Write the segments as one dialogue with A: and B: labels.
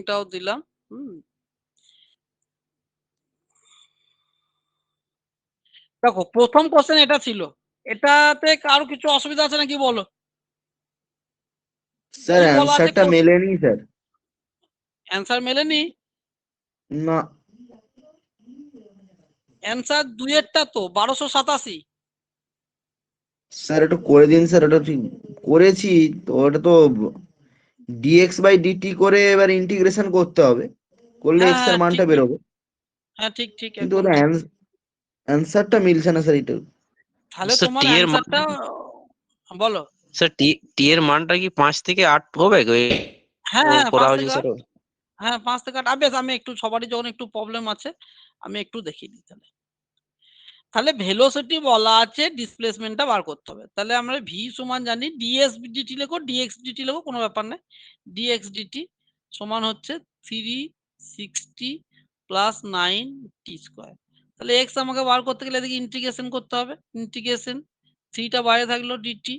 A: এটাও দিলাম। দেখো প্রথম কোশ্চেন এটা ছিল, এটাতে কারো কিছু অসুবিধা আছে নাকি বলো?
B: স্যার
A: কি বলা আছে?
B: অ্যান্সারটা মেলেনি স্যার।
A: অ্যান্সার মেলেনি?
B: না
A: অ্যান্সার দুইয়েরটা তো 1287।
B: স্যার একটু করে দিন স্যার, ওটা ঠিক করেছি তো, ওটা তো dx/dt করে এবার ইন্টিগ্রেশন করতে হবে, করলে
A: হ্যাঁ
B: এক্স এর
A: হ্যাঁ ঠিক
B: মানটা
A: ঠিক,
B: বেরোবে।
A: হ্যাঁ ঠিক ঠিক,
B: কিন্তু
A: একদম
B: ওটা
A: ঠিক।
B: অ্যান্সারটা মিলছে না স্যার এটা।
A: তাহলে
C: স্যার
A: তোমার
C: টি এর মান,
A: অ্যান্সারটা বলো।
C: স্যার টি এর মানটা কি 5 থেকে 8 হবে?
A: হ্যাঁ হ্যাঁ
C: করা
A: 5
C: হয়েছে
A: থেকে
C: স্যার।
A: 8, হ্যাঁ 5 থেকে 8। বেশ, আমি একটু সবারই যখন একটু প্রবলেম আছে আমি একটু দেখিয়ে দিই। তাহলে তাহলে ভেলোসিটি বলা আছে, ডিসপ্লেসমেন্টটা বার করতে হবে। তাহলে আমরা ভি সমান জানি ডিএস ডিটি লেখো, ডিএক্স ডিটি লেখো, কোনো ব্যাপার নেই। ডিএক্স ডিটি সমান হচ্ছে 360 প্লাস 9 টি স্কোয়ার। তাহলে এক্স আমাকে বার করতে গেলে এদিকে ইন্টিগ্রেশন করতে হবে। ইন্টিগ্রেশন 3টা বাইরে থাকলো ডিটি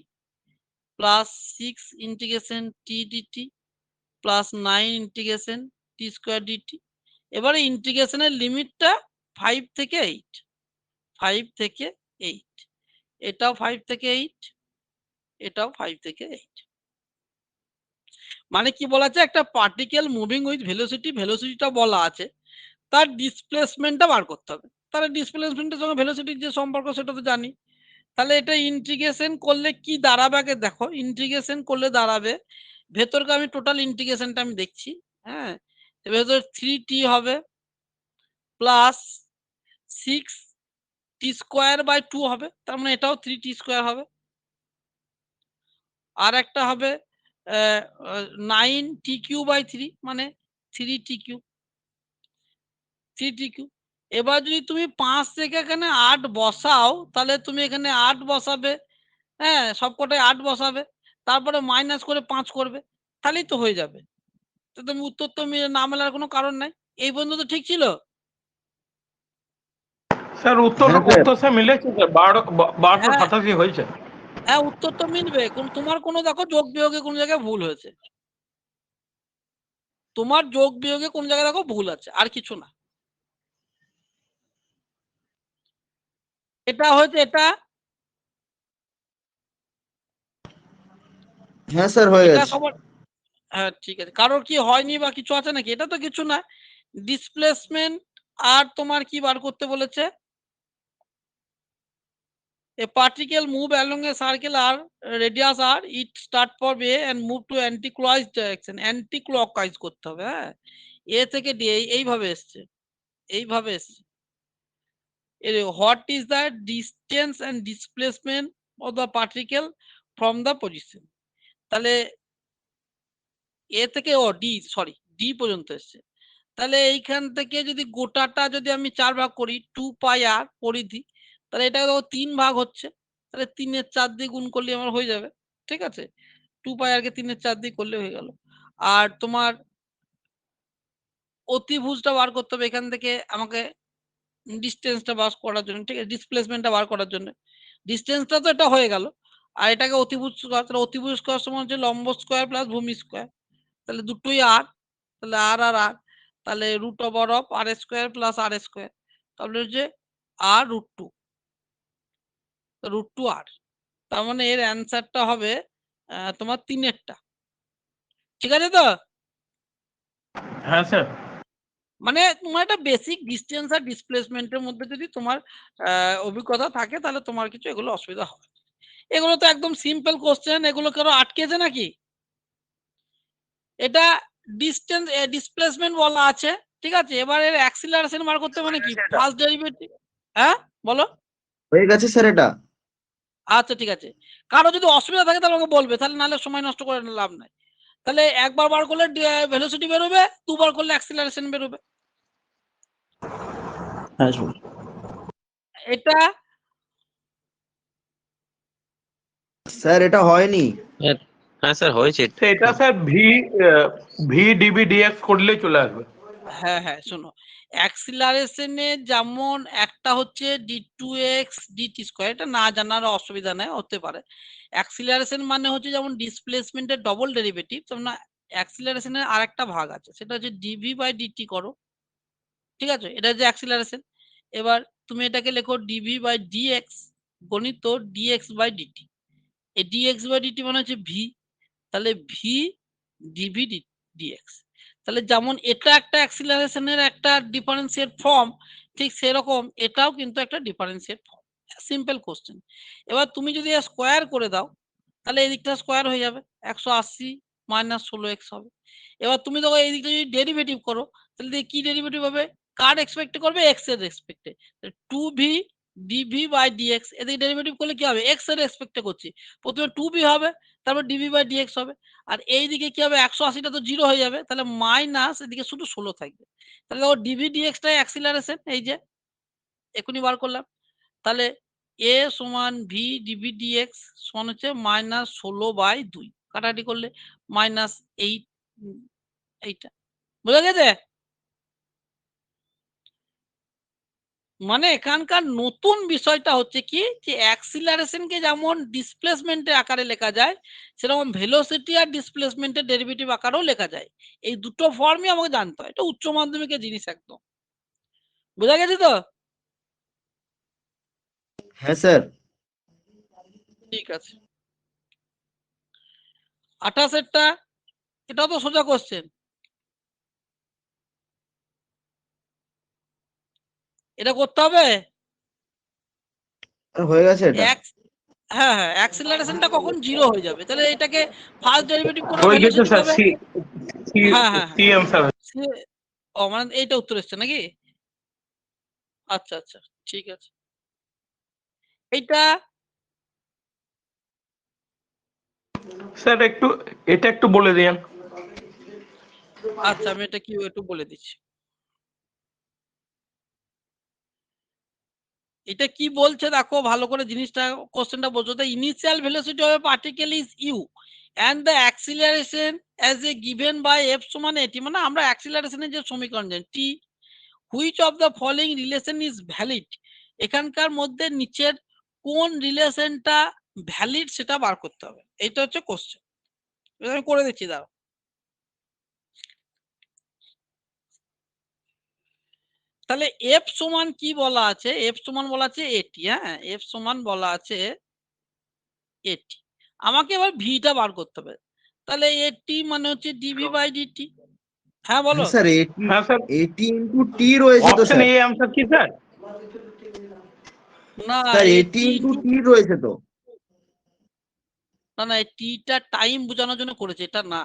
A: প্লাস 6 ইন্টিগ্রেশন টি ডিটি প্লাস 9 ইন্টিগ্রেশন টি স্কোয়ার ডিটি। এবারে ইন্টিগ্রেশনের লিমিটটা 5 থেকে 8, 5 থেকে 8, এটাও 5 থেকে 8, এটাও 5 থেকে 8। মানে কি বলা আছে, একটা পার্টিকেল মুভিং উইথ ভেলোসিটি, ভেলোসিটিটা বলা আছে, তার ডিসপ্লেসমেন্টটা বার করতে হবে। তাহলে ডিসপ্লেসমেন্টের সঙ্গে ভেলোসিটির যে সম্পর্ক সেটা তো জানি। তাহলে এটা ইন্টিগ্রেশন করলে কি দাঁড়াবে আগে দেখো। ইন্টিগ্রেশন করলে দাঁড়াবে, ভেতরকে আমি টোটাল ইন্টিগ্রেশনটা আমি দেখছি, হ্যাঁ, ভেতর 3t হবে প্লাস 6t স্কোয়ার বাই 2 হবে, তার মানে এটাও 3t স্কোয়ার হবে। আর একটা হবে 9t কিউ বাই 3, মানে 3t কিউ, 3t কিউ। এবার যদি তুমি 5 থেকে এখানে 8 বসাও, তাহলে তুমি এখানে 8 বসাবে, হ্যাঁ সবকটাই 8 বসাবে, তারপরে মাইনাস করে 5 করবে, তাহলেই তো হয়ে যাবে। তো তুমি উত্তর তো না মেলার কোনো কারণ নাই। এই পর্যন্ত তো ঠিক ছিল।
D: স্যার উত্তর
B: হ্যাঁ স্যার।
D: উত্তর স্যার মিলেছে স্যার, 1287 হয়েছে।
A: হ্যাঁ উত্তর তো মিলবে, তোমার কোনো দেখো যোগ বিয়োগে কোনো জায়গায় ভুল হয়েছে, তোমার যোগ বিয়োগে কোন জায়গায় দেখো ভুল আছে, আর কিছু না। এটা হয়েছে এটা,
B: হ্যাঁ স্যার হয়ে
A: এটা
B: গেছে।
A: সবার, হ্যাঁ ঠিক আছে। কারোর কি হয়নি বা কিছু আছে নাকি? এটা তো কিছু না। ডিসপ্লেসমেন্ট আর তোমার কি বার করতে বলেছে? A particle move along a circle r radius r, it start from A and move to anti-clockwise direction, anti-clockwise করতে হবে, হ্যাঁ এ থেকে ডি, এইভাবে এসছে, এইভাবে এসছে। What is the distance and displacement of the particle from the position? তাহলে এ থেকে ডি, সরি ডি পর্যন্ত এসছে। তাহলে এইখান থেকে যদি গোটাটা যদি আমি 4 ভাগ করি, 2 পাই আর পরিধি, তাহলে এটা 3 ভাগ হচ্ছে, তাহলে 3-এর 4 দিয়ে গুণ করলে আমার হয়ে যাবে, ঠিক আছে। 2 পাই আর কে 3-এর 4 দিয়ে করলে হয়ে গেল। আর তোমার অতিভুজটা বার করতে হবে, এখান থেকে আমাকে ডিস্টেন্সটা বার করার জন্য, ঠিক আছে, ডিসপ্লেসমেন্টটা বার করার জন্য। ডিস্টেন্সটা তো এটা হয়ে গেল, আর এটাকে অতিভুজ, তাহলে অতিভুজ স্কয়ার সমান হচ্ছে লম্ব স্কয়ার প্লাস ভূমি স্কয়ার, তাহলে দুটোই আর, তাহলে আর আর আর, তাহলে root over of r square plus r square, তাহলে হচ্ছে আর √2, √2 আর। তার মানে এর অ্যান্সারটা হবে তোমার 3-এরটা, ঠিক আছে তো?
D: হ্যাঁ স্যার।
A: মানে তোমার একটা বেসিক ডিস্টেন্স আর ডিসপ্লেসমেন্টের মধ্যে যদি তোমার অভিজ্ঞতা থাকে, তাহলে তোমার কিছু এগুলো অসুবিধা হবে। এগুলো তো একদম সিম্পল কোশ্চেন, এগুলো কারো আটকেছে নাকি? এটা ডিস্টেন্স ডিসপ্লেসমেন্ট বলা আছে, ঠিক আছে। এবার এর অ্যাক্সিলারেশন বার করতে মানে কি, ফার্স্ট ডেরিভেটিভ, হ্যাঁ বলো।
B: হয়ে গেছে স্যার এটা।
A: আচ্ছা ঠিক আছে, কারো যদি অসুবিধা থাকে তাহলে আমাকে বলবে, তাহলে নাহলে সময় নষ্ট করে লাভ নাই। তাহলে একবার বার করলে ভেলোসিটি বেরোবে, দুবার করলে অ্যাক্সিলারেশন বেরোবে। এটা
B: স্যার এটা হয়নি।
C: হ্যাঁ স্যার হয়েছে।
D: এটা স্যার ভি ডিবি ডিএক্স করলেই চলে আসবে।
A: হ্যাঁ হ্যাঁ শোনো, অ্যাক্সিলারেশনে যেমন একটা হচ্ছে d2x dt স্কয়ার, এটা না জানার অসুবিধা নেই, হতে পারে। অ্যাক্সিলারেশন মানে হচ্ছে যেমন ডিসপ্লেসমেন্টের ডবল ডেরিভেটিভ, তেমন অ্যাক্সিলারেশনের আরেকটা ভাগ আছে, সেটা হচ্ছে ডিভি বাই ডিটি করো, ঠিক আছে, এটা হচ্ছে অ্যাক্সিলারেশন। এবার তুমি এটাকে লেখো ডিভি বাই ডিএক্স গণিত ডিএক্স বাই ডিটি। এই ডিএক্স বাই ডিটি মানে হচ্ছে ভি, তাহলে ভি ডিভি ডিএক্স। তাহলে যেমন এটা একটা অ্যাক্সিলারেশনের একটা ডিফারেন্সিয়েট ফর্ম, ঠিক সেরকম এটাও কিন্তু একটা ডিফারেন্সিয়েট ফর্ম। Simple question. এবার তুমি যদি স্কোয়ার করে দাও তাহলে এই দিকটা স্কোয়ার হয়ে যাবে, 180 মাইনাস 16x হবে। এবার তুমি দেখো এই দিকটা যদি ডেরিভেটিভ করো তাহলে কি ডেরিভেটিভ হবে, কার এক্সপেক্টে করবে, এক্স এর এক্সপেক্টে। 2v ডিভি বাই ডিএক্স, এদিকে ডেরিভেটিভ করলে কি হবে, এক্স এর এক্সপেক্টে করছি, প্রথমে 2v হবে তারপর ডিভি বাই ডিএক্স হবে। আর এইদিকে কি হবে, 180টা তো জিরো হয়ে যাবে, তাহলে মাইনাস এদিকে শুধু 16 থাকবে। তাহলে দেখো ডিভি ডিএক্সটাই অ্যাক্সিলারেশন, এই যে এখনই বার করলাম। তাহলে এ সমান ভি ডিভি ডিএক্স সমান হচ্ছে মাইনাস 16/2, কাটাকাটি করলে মাইনাস 8, এইটা বুঝা গেছে। মানে এখানকার নতুন বিষয়টা হচ্ছে কি, যে অ্যাক্সিলারেশনকে যেমন ডিসপ্লেসমেন্টের আকারে লেখা যায়, সেরকম ভেলোসিটি আর ডিসপ্লেসমেন্টের ডেরিভেটিভ আকারেও লেখা যায়। এই দুটো ফর্মই আমাকে জানতে হয়, এটা উচ্চ মাধ্যমিকের জিনিস একদম, বোঝা গেছে তো?
B: হ্যাঁ স্যার।
A: ঠিক আছে। 28এরটা, এটাও তো সোজা কোশ্চেন, এটা করতে হবে।
B: হয়ে গেছে এটা।
A: হ্যাঁ হ্যাঁ, অ্যাক্সিলারেশনটা কখন জিরো হয়ে যাবে, তাহলে এটাকে ফার্স্ট ডেরিভেটিভ করে
D: হয়ে গেছে
A: ভেলোসিটি
D: স্যার,
A: হবে।
D: সি সি
A: হ্যাঁ হ্যাঁ
D: সি অ্যান্সার।
A: ও মানে এইটা উত্তর এসছে নাকি? আচ্ছা আচ্ছা, ঠিক আছে। এইটা
D: স্যার এটা একটু বলে দিন।
A: আচ্ছা, আমি এটা কি একটু বলে দিচ্ছি। এটা কি বলছে দেখো ভালো করে জিনিসটা, কোশ্চেনটা বলছো, the initial velocity of a particle is u and the acceleration as a given by f সমান at, মানে আমরা অ্যাক্সিলারেশনের যে সমীকরণ জানি t, which of the following relation is valid, এখানকার মধ্যে নিচের কোন রিলেশনটা ভ্যালিড সেটা বার করতে হবে, এটা হচ্ছে কোশ্চেন। আমি করে দিচ্ছি, দাও। তাহলে এফ সমান কি বলা আছে, এফ সমান বলা আছে এটি, হ্যাঁ এফ সমান বলা আছে এটি। আমাকে এবার ভিটা বার করতে হবে, তাহলে এটি মানে হচ্ছে ডিভি বাই ডিটি। হ্যাঁ বলো।
B: হ্যাঁ স্যার, এটি
D: হ্যাঁ স্যার,
B: এটি ইন্টু টি রয়েছে তো
D: অপশন
B: স্যার।
D: এ অ্যান্সার কি স্যার?
A: না
B: স্যার এটি
A: এটি
B: ইন্টু টি রয়েছে তো।
A: না না, টিটা টাইম বোঝানোর জন্য করেছে, এটা না,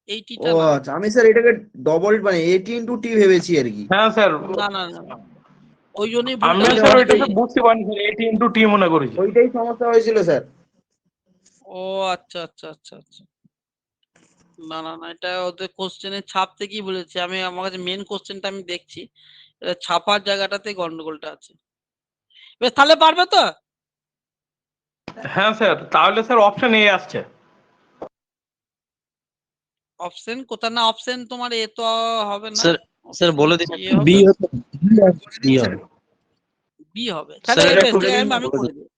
A: এই
B: ও
A: টিটা না।
B: আচ্ছা, আমি স্যার এটাকে ডবল মানে এটি ইন্টু টি ভেবেছি আর কি।
D: হ্যাঁ স্যার,
A: না না না, ওই জন্যই
D: আমি
A: ভুলটা
D: স্যার
A: হয়েছে।
D: ওইটাকে বুঝতে পারিনি স্যার, এটি ইন্টু টি মনে করেছি।
B: ওইটাই সমস্যা হয়েছিল স্যার।
A: ও আচ্ছা আচ্ছা আচ্ছা আচ্ছা, না না না, এটা ওদের কোশ্চেনের ছাপ থেকেই বলেছে, আমি আমার কাছে মেন কোশ্চেনটা আমি দেখছি, এটা ছাপার জায়গাটাতে গন্ডগোলটা আছে। বেশ, তাহলে পারবে তো?
D: হ্যাঁ স্যার, তাহলে স্যার অপশন এ আসছে।
A: অপশন কোথা, না অপশন তোমার এ তো হবে না,
C: স্যার বলে দিন
A: এ হবে,
C: বি হতে বি হবে
A: বি হবে, তাহলে
C: স্যার,
A: এ
D: এটা
A: বেশ,
D: করে
A: ঠিক আছে,
D: দিন।
A: আমি করে দিই,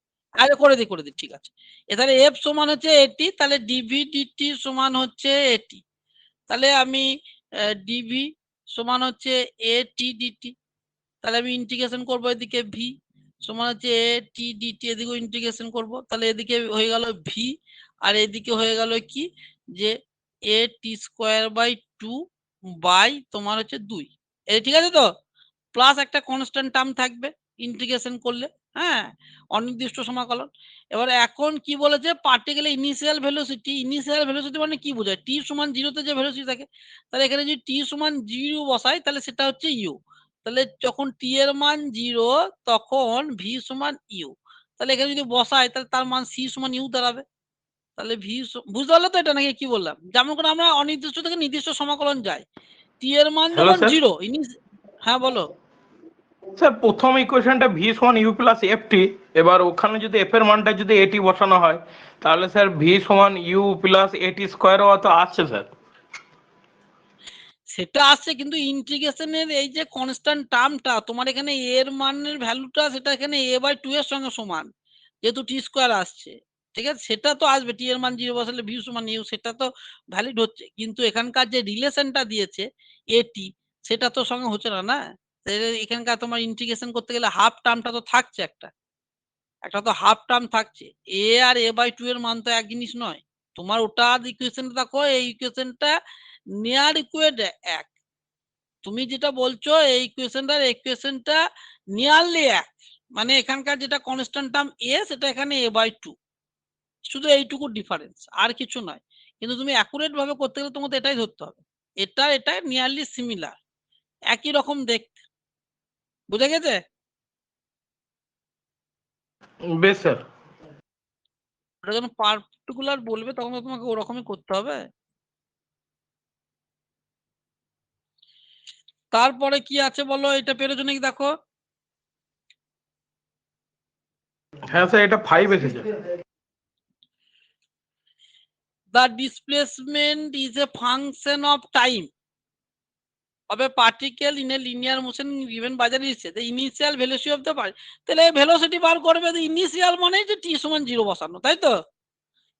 A: আরে করে দিই, ঠিক আছে। তাহলে এফ সমান হচ্ছে এটি, তাহলে ডিভি ডিটি সমান হচ্ছে এটি, তাহলে আমি ডিভি সমান হচ্ছে এ টি ডিটি, তাহলে আমি ইন্টিগ্রেশন করবো, এদিকে ভি সমান হচ্ছে এ টি ডিটি, এদিকেও ইন্টিগ্রেশন করবো, তাহলে এদিকে হয়ে গেল ভি, আর এদিকে হয়ে গেল কি, যে এ টি স্কোয়ার বাই 2 বাই তোমার হচ্ছে 2, এই ঠিক আছে তো, প্লাস একটা কনস্ট্যান্ট টার্ম থাকবে ইন্টিগ্রেশন করলে, হ্যাঁ অনির্দিষ্ট সমাকলন। এবার এখন কি বলেছে, পার্টিকেলের ইনিশিয়াল ভেলোসিটি মানে কি বোঝায়, টি সমান 0-তে যে ভেলোসিটি থাকে, তাহলে এখানে যদি টি সমান 0 বসাই তাহলে সেটা হচ্ছে ইউ, তাহলে যখন টি এর মান 0 তখন ভি সমান ইউ, তাহলে এখানে যদি বসাই তাহলে তার মান সি সমান ইউ দাঁড়াবে, তাহলে ভি, বুঝতে পারলে তো এটা নাকি কি বললাম, যেমন করে আমরা অনির্দিষ্ট থেকে নির্দিষ্ট সমাকলন যাই, টি এর মান
D: হ্যালো
A: যখন
D: স্যার।
A: 0, হ্যাঁ বলো।
D: স্যার প্রথম ইকুয়েশনটা ভি সমান ইউ প্লাস এফ টি, এবার ওখানে যদি এফ এর মানটা যদি এটি বসানো হয় তাহলে স্যার ভি সমান ইউ প্লাস এটি স্কোয়ারও তো আসছে স্যার।
A: সেটা আসছে, কিন্তু ইন্টিগ্রেশনের এই যে কনস্ট্যান্ট টার্মটা তোমার এখানে এর মানের ভ্যালুটা, সেটা এখানে a/2 এর সঙ্গে সমান, যেহেতু টি স্কোয়ার আসছে, ঠিক আছে, সেটা তো আসবে, টি এর মান 0 বসালে ভি সমান ইউ, সেটা তো ভ্যালিড হচ্ছে, কিন্তু এখানকার যে রিলেশনটা দিয়েছে এটি, সেটা তো সঙ্গে হচ্ছে না, না? তাহলে এখানকার তোমার ইন্টিগ্রেশন করতে গেলে হাফ টার্মটা তো থাকছে, একটা তো হাফ টার্ম থাকছে। এ আর এ বাই টু এর মান তো এক জিনিস নয়। তোমার ওটা ইকুয়েশনটা দেখো, এই ইকুয়েশনটা নিয়ার ইকুয়েট এক। তুমি যেটা বলছো এই ইকুয়েশনটা নিয়ারলি এক, মানে এখানকার যেটা কনস্ট্যান্ট টার্ম এ, সেটা এখানে এ বাই টু, শুধু এইটুকু ডিফারেন্স, আর কিছু নয়। কিন্তু তুমি অ্যাকুরেট ভাবে করতে গেলে তোমাকে এটাই ধরতে হবে, এটা নিয়ারলি সিমিলার, একই রকম দেখতে। বুঝে গেছে?
D: বেশ স্যার।
A: ওটা যখন পার্টিকুলার বলবে তখন তো তোমাকে ওরকমই করতে হবে। তারপরে কি আছে বলো, এটা পেরেছো নাকি দেখো?
D: হ্যাঁ স্যার, এটা 5 এসেছে।
A: The displacement is a function of time of a particle in a linear motion given by the initial velocity of the particle. তাহলে ভেলোসিটি বার করবে, ইনিশিয়াল মানেই যে টি সমান 0 বসানো, তাই তো?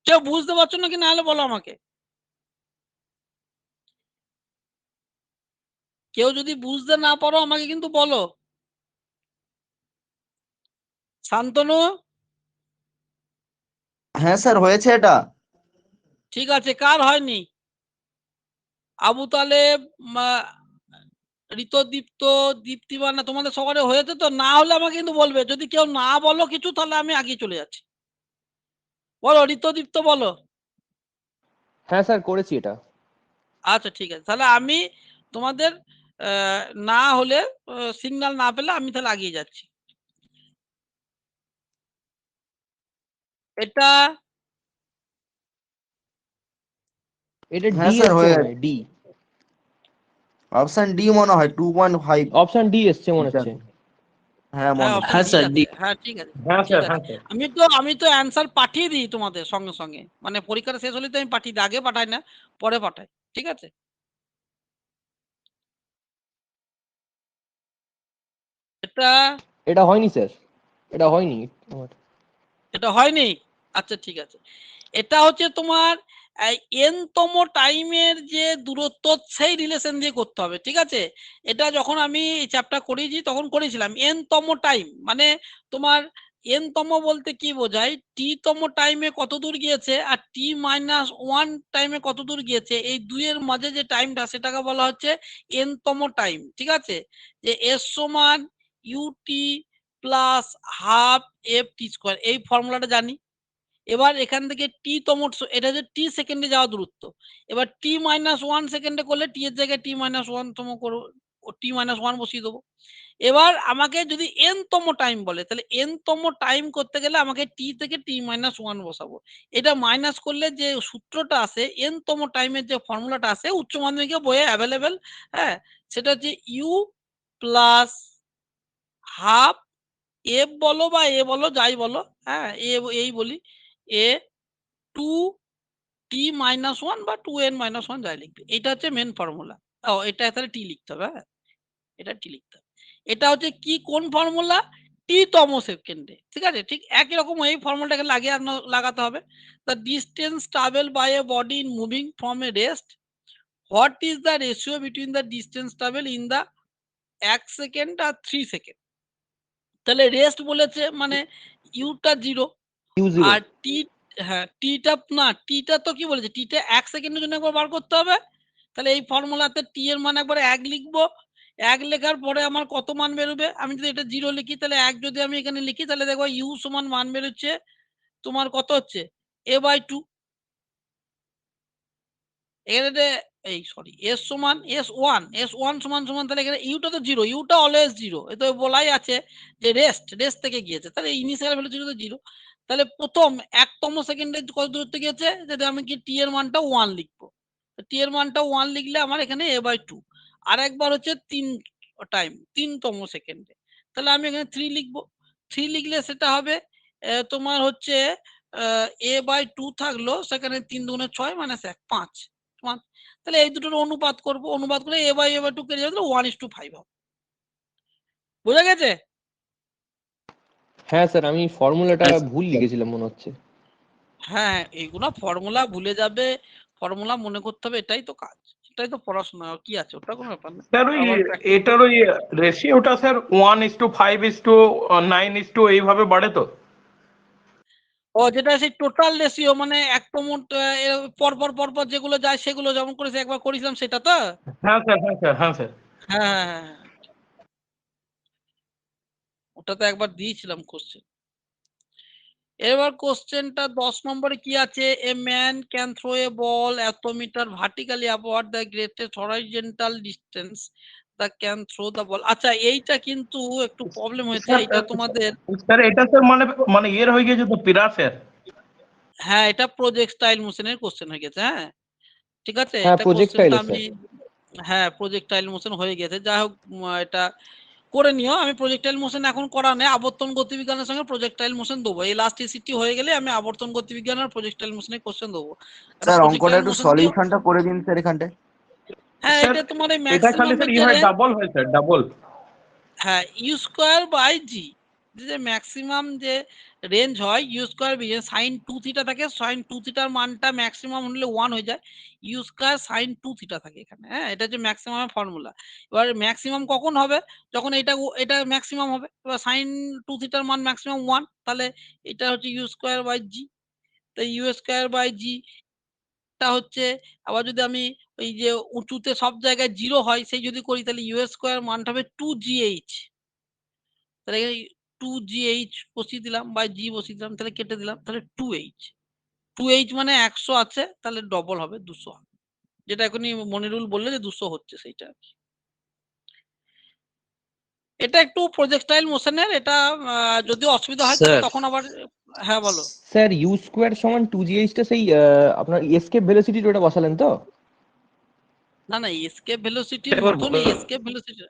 A: কেউ বুঝতে পারছো না কি, না হলে বলো আমাকে। কেউ যদি বুঝতে না পারো আমাকে কিন্তু বলো। শান্তনু?
B: হ্যাঁ স্যার, হয়েছে এটা।
A: ঠিক আছে, কার হয়নি? আবু তালেব, ঋতদীপ্ত, দীপ্তিমান, না তোমাদের সকালে হয়েছে তো? না হলে আমাকে কিন্তু বলবে, যদি কেউ না বলো কিছু তাহলে আমি আগে চলে যাচ্ছি। বলো ঋতদীপ্ত, বলো।
E: হ্যাঁ স্যার, করেছি এটা।
A: আচ্ছা ঠিক আছে, তাহলে আমি তোমাদের না হলে, সিগন্যাল না পেলে আমি তাহলে আগিয়ে যাচ্ছি। এটা
E: এটা
B: হ্যাঁ
E: ডি
B: স্যার,
E: এসছে
B: হয়ে
E: মনে
B: গেছে।
E: হয়, ডি।
B: অপশন ডি মনে হয় 2.5।
E: অপশন ডি এসছে মনে হচ্ছে।
B: হ্যাঁ
A: হ্যাঁ,
B: মনে
A: অপশন
C: হ্যাঁ
A: ডি
C: স্যার,
A: আছে।
C: ডি।
A: হ্যাঁ ঠিক আছে,
D: হ্যাঁ
A: ঠিক
D: স্যার,
A: আছে।
D: হ্যাঁ স্যার।
A: আমি তো অ্যান্সার পাঠিয়ে দিই তোমাদের সঙ্গে সঙ্গে, মানে পরীক্ষাটা শেষ হলে তো আমি পাঠিয়ে দিই, আগে পাঠাই না, পরে পাঠাই। ঠিক আছে, এটা
E: এটা হয়নি স্যার, এটা হয়নি আমার।
A: এটা হয়নি। আচ্ছা ঠিক আছে, এটা হচ্ছে তোমার এনতম টাইমের যে দূরত্ব, সেই রিলেশন দিয়ে করতে হবে। ঠিক আছে, এটা যখন আমি চ্যাপ্টার করেছি তখন করেছিলাম। এনতম টাইম মানে তোমার এনতম বলতে কি বোঝায়, টি তম টাইমে কত দূর গিয়েছে আর টি মাইনাস ওয়ান টাইমে কত দূর গিয়েছে, এই দুইয়ের মাঝে যে টাইমটা, সেটাকে বলা হচ্ছে এনতম টাইম। ঠিক আছে, যে এস সমান u t plus half f t square, এই ফর্মুলাটা জানি। এবার এখান থেকে টি তম, এটা হচ্ছে টি সেকেন্ডে যাওয়া দূরত্ব। এবার টি মাইনাস ওয়ান সেকেন্ডে করলে টি এর জায়গায় টি মাইনাস ওয়ান তম করবো, টি মাইনাস ওয়ান বসিয়ে দেবো। এবার আমাকে যদি এন তম টাইম বলে, তাহলে এন তম টাইম করতে গেলে আমাকে টি থেকে টি মাইনাস ওয়ান বসাবো। এটা মাইনাস করলে যে সূত্রটা আসে, এন তম টাইমের যে ফর্মুলাটা আসে উচ্চ মাধ্যমিকে বইয়ে অ্যাভেলেবেল, হ্যাঁ, সেটা হচ্ছে ইউ প্লাস হাফ এফ বলো বা এ বলো, যাই বলো, হ্যাঁ, এই বলি, এ টু টি মাইনাস ওয়ান বা টু এন মাইনাস ওয়ান, যাই লিখবে। এটা হচ্ছে মেন ফর্মুলা। ও, এটা তাহলে টি লিখতে হবে, হ্যাঁ, এটা টি লিখতে হবে। এটা হচ্ছে কি, কোন ফর্মুলা? টি তম সেকেন্ডে। ঠিক আছে, ঠিক একই রকম এই ফর্মুলাটাকে লাগিয়ে লাগাতে হবে। The distance travel by a body in moving from a rest, what is the ratio between the distance travel in the 1 second আর 3 সেকেন্ড। তাহলে রেস্ট বলেছে মানে ইউটা 0,
E: ইউ জিরো।
A: আর টি, হ্যাঁ টিটা না, টিটা তো কি বলেছে, টিটা 1 সেকেন্ডের জন্য একবার বার করতে হবে। তাহলে এই ফর্মুলাতে টি এর মান একবার 1 লিখবো। 1 লেখার পরে আমার কত মান বেরোবে, আমি যদি এটা 0 লিখি, তাহলে 1 যদি আমি এখানে লিখি, তাহলে দেখো ইউ সমান মান বেরোচ্ছে তোমার কত হচ্ছে, এ বাই 2। এখানে এই সরি, এস সমান এস ওয়ান সমান সমান, তাহলে এখানে ইউটা তো 0, ইউটা অলওয়েজ 0, এ তো বলাই আছে যে রেস্ট থেকে গিয়েছে, তাহলে ইনিশিয়াল ভ্যালু ছিল তো 0। তাহলে প্রথম 1তম সেকেন্ডে কত দূরত্ব গিয়েছে, যদি আমি কি টি এর মানটা 1 লিখবো, টি এর মানটা 1 লিখলে আমার এখানে এ বাই 2। আর একবার হচ্ছে 3তম সেকেন্ডে, তাহলে আমি এখানে 3 লিখবো। 3 লিখলে সেটা হবে তোমার হচ্ছে এ বাই 2 থাকলো, সেখানে 3 দুগুণে 6 মাইনাস 1 5। তাহলে এই দুটোর অনুপাত করবো, অনুপাত করে এ বাই 2 কেটে যাবে, 1:5 হবে। বুঝা গেছে?
E: হ্যাঁ স্যার, আমি ফর্মুলাটা ভুল লিখেছিলাম মনে হচ্ছে।
A: হ্যাঁ, এইগুলা ফর্মুলা ভুলে যাবে, ফর্মুলা মনে করতে হবে, এটাই তো কাজ, এটাই তো পড়াশোনা, আর কি আছে, ওটা কোনো ব্যাপার না।
D: স্যার ওই
A: আবার practice
D: এটার ওই রেশিওটা স্যার 1:5:9 এইভাবে বাড়ে তো?
A: ও যেটা সেই টোটাল রেশিও, মানে একমোট পরপর পরপর যেগুলো যায় সেগুলো যেমন করেছে একবার করেছিলাম সেটা তো।
D: হ্যাঁ স্যার, হ্যাঁ স্যার, হ্যাঁ স্যার।
A: হ্যাঁ হ্যাঁ হ্যাঁ হ্যাঁ। ওটা তো একবার দিয়েছিলাম কোশ্চেন। এবার কোশ্চেনটা 10 নম্বরে কি আছে, a man can throw a ball এত metre vertically about the greatest horizontal distance the can throw the ball. আচ্ছা এইটা কিন্তু একটু প্রবলেম হয়েছে,
D: স্যার
A: এইটা তোমাদের।
D: স্যার এটা স্যার মানে মানে ইয়ের হয়ে গেছে তো পিরাসের।
A: হ্যাঁ এটা প্রজেক্টাইল মোশনের কোশ্চেন হয়ে গেছে। হ্যাঁ ঠিক আছে,
E: হ্যাঁ
A: এটা
E: প্রজেক্টাইল
A: কোশ্চেনটা
E: স্যার।
A: আমি, হ্যাঁ প্রজেক্টাইল মোশন হয়ে গেছে, যাই হোক এটা করে নিও। আমি প্রজেক্টাইল মোশন এখন করা নেই, আবর্তন গতিবিজ্ঞানের সঙ্গে প্রজেক্টাইল মোশন দেবো, এই লাস্ট এসিটি হয়ে গেলে আমি আবর্তন গতিবিজ্ঞান আর প্রজেক্টাইল মোশনের কোশ্চেন দেবো।
B: স্যার অঙ্কটা একটু সলিউশনটা করে দিন স্যার এখানটায়।
A: হ্যাঁ
D: স্যার
A: এটা তোমার এই
D: এটা খালি
A: ম্যাক্সিমামের
D: স্যার ই
A: যে
D: হয়,
A: রেঞ্জ,
D: ডাবল হয় স্যার, ডাবল।
A: হ্যাঁ ইউ স্কোয়ার বাই জি, যে ম্যাক্সিমাম যে রেঞ্জ হয় u square b, sine 2 theta থাকে, সাইন 2 থিটার মানটা ম্যাক্সিমাম হলে 1 হয়ে যায়, ইউ স্কোয়ার সাইন 2 থিটা থাকে এখানে। হ্যাঁ এটা হচ্ছে ম্যাক্সিমামের ফর্মুলা। এবার ম্যাক্সিমাম কখন হবে, যখন এটা ম্যাক্সিমাম হবে, এবার সাইন 2 থিটার মান ম্যাক্সিমাম 1, তাহলে এটা হচ্ছে ইউ স্কোয়ার বাই জি। তো ইউ স্কোয়ার বাই জি টা হচ্ছে, আবার যদি আমি ওই যে উঁচুতে সব জায়গায় 0 হয় সেই যদি করি, তাহলে ইউ স্কোয়ার মানটা হবে 2gh। তাহলে 2gh বসিয়ে দিলাম বাই জি বসিয়ে দিলাম, তাহলে কেটে দিলাম, তাহলে 2h মানে 100 আছে, তাহলে ডবল হবে 200 হবে, যেটা এখনই মনিরুল বললে যে 200 হচ্ছে সেইটা আর কি। এটা একটু প্রজেক্টাইল মোশনের, এটা যদি অসুবিধা হয় তাহলে
C: স্যার
A: তখন আবার, হ্যাঁ বলো।
E: স্যার ইউ স্কোয়ার সমান 2gh টা সেই আপনার এসকেপ ভেলোসিটি ওটা বসালেন তো?
A: না না এসকেপ ভেলোসিটির
C: একবার
A: মতনই, এসকেপ ভেলোসিটি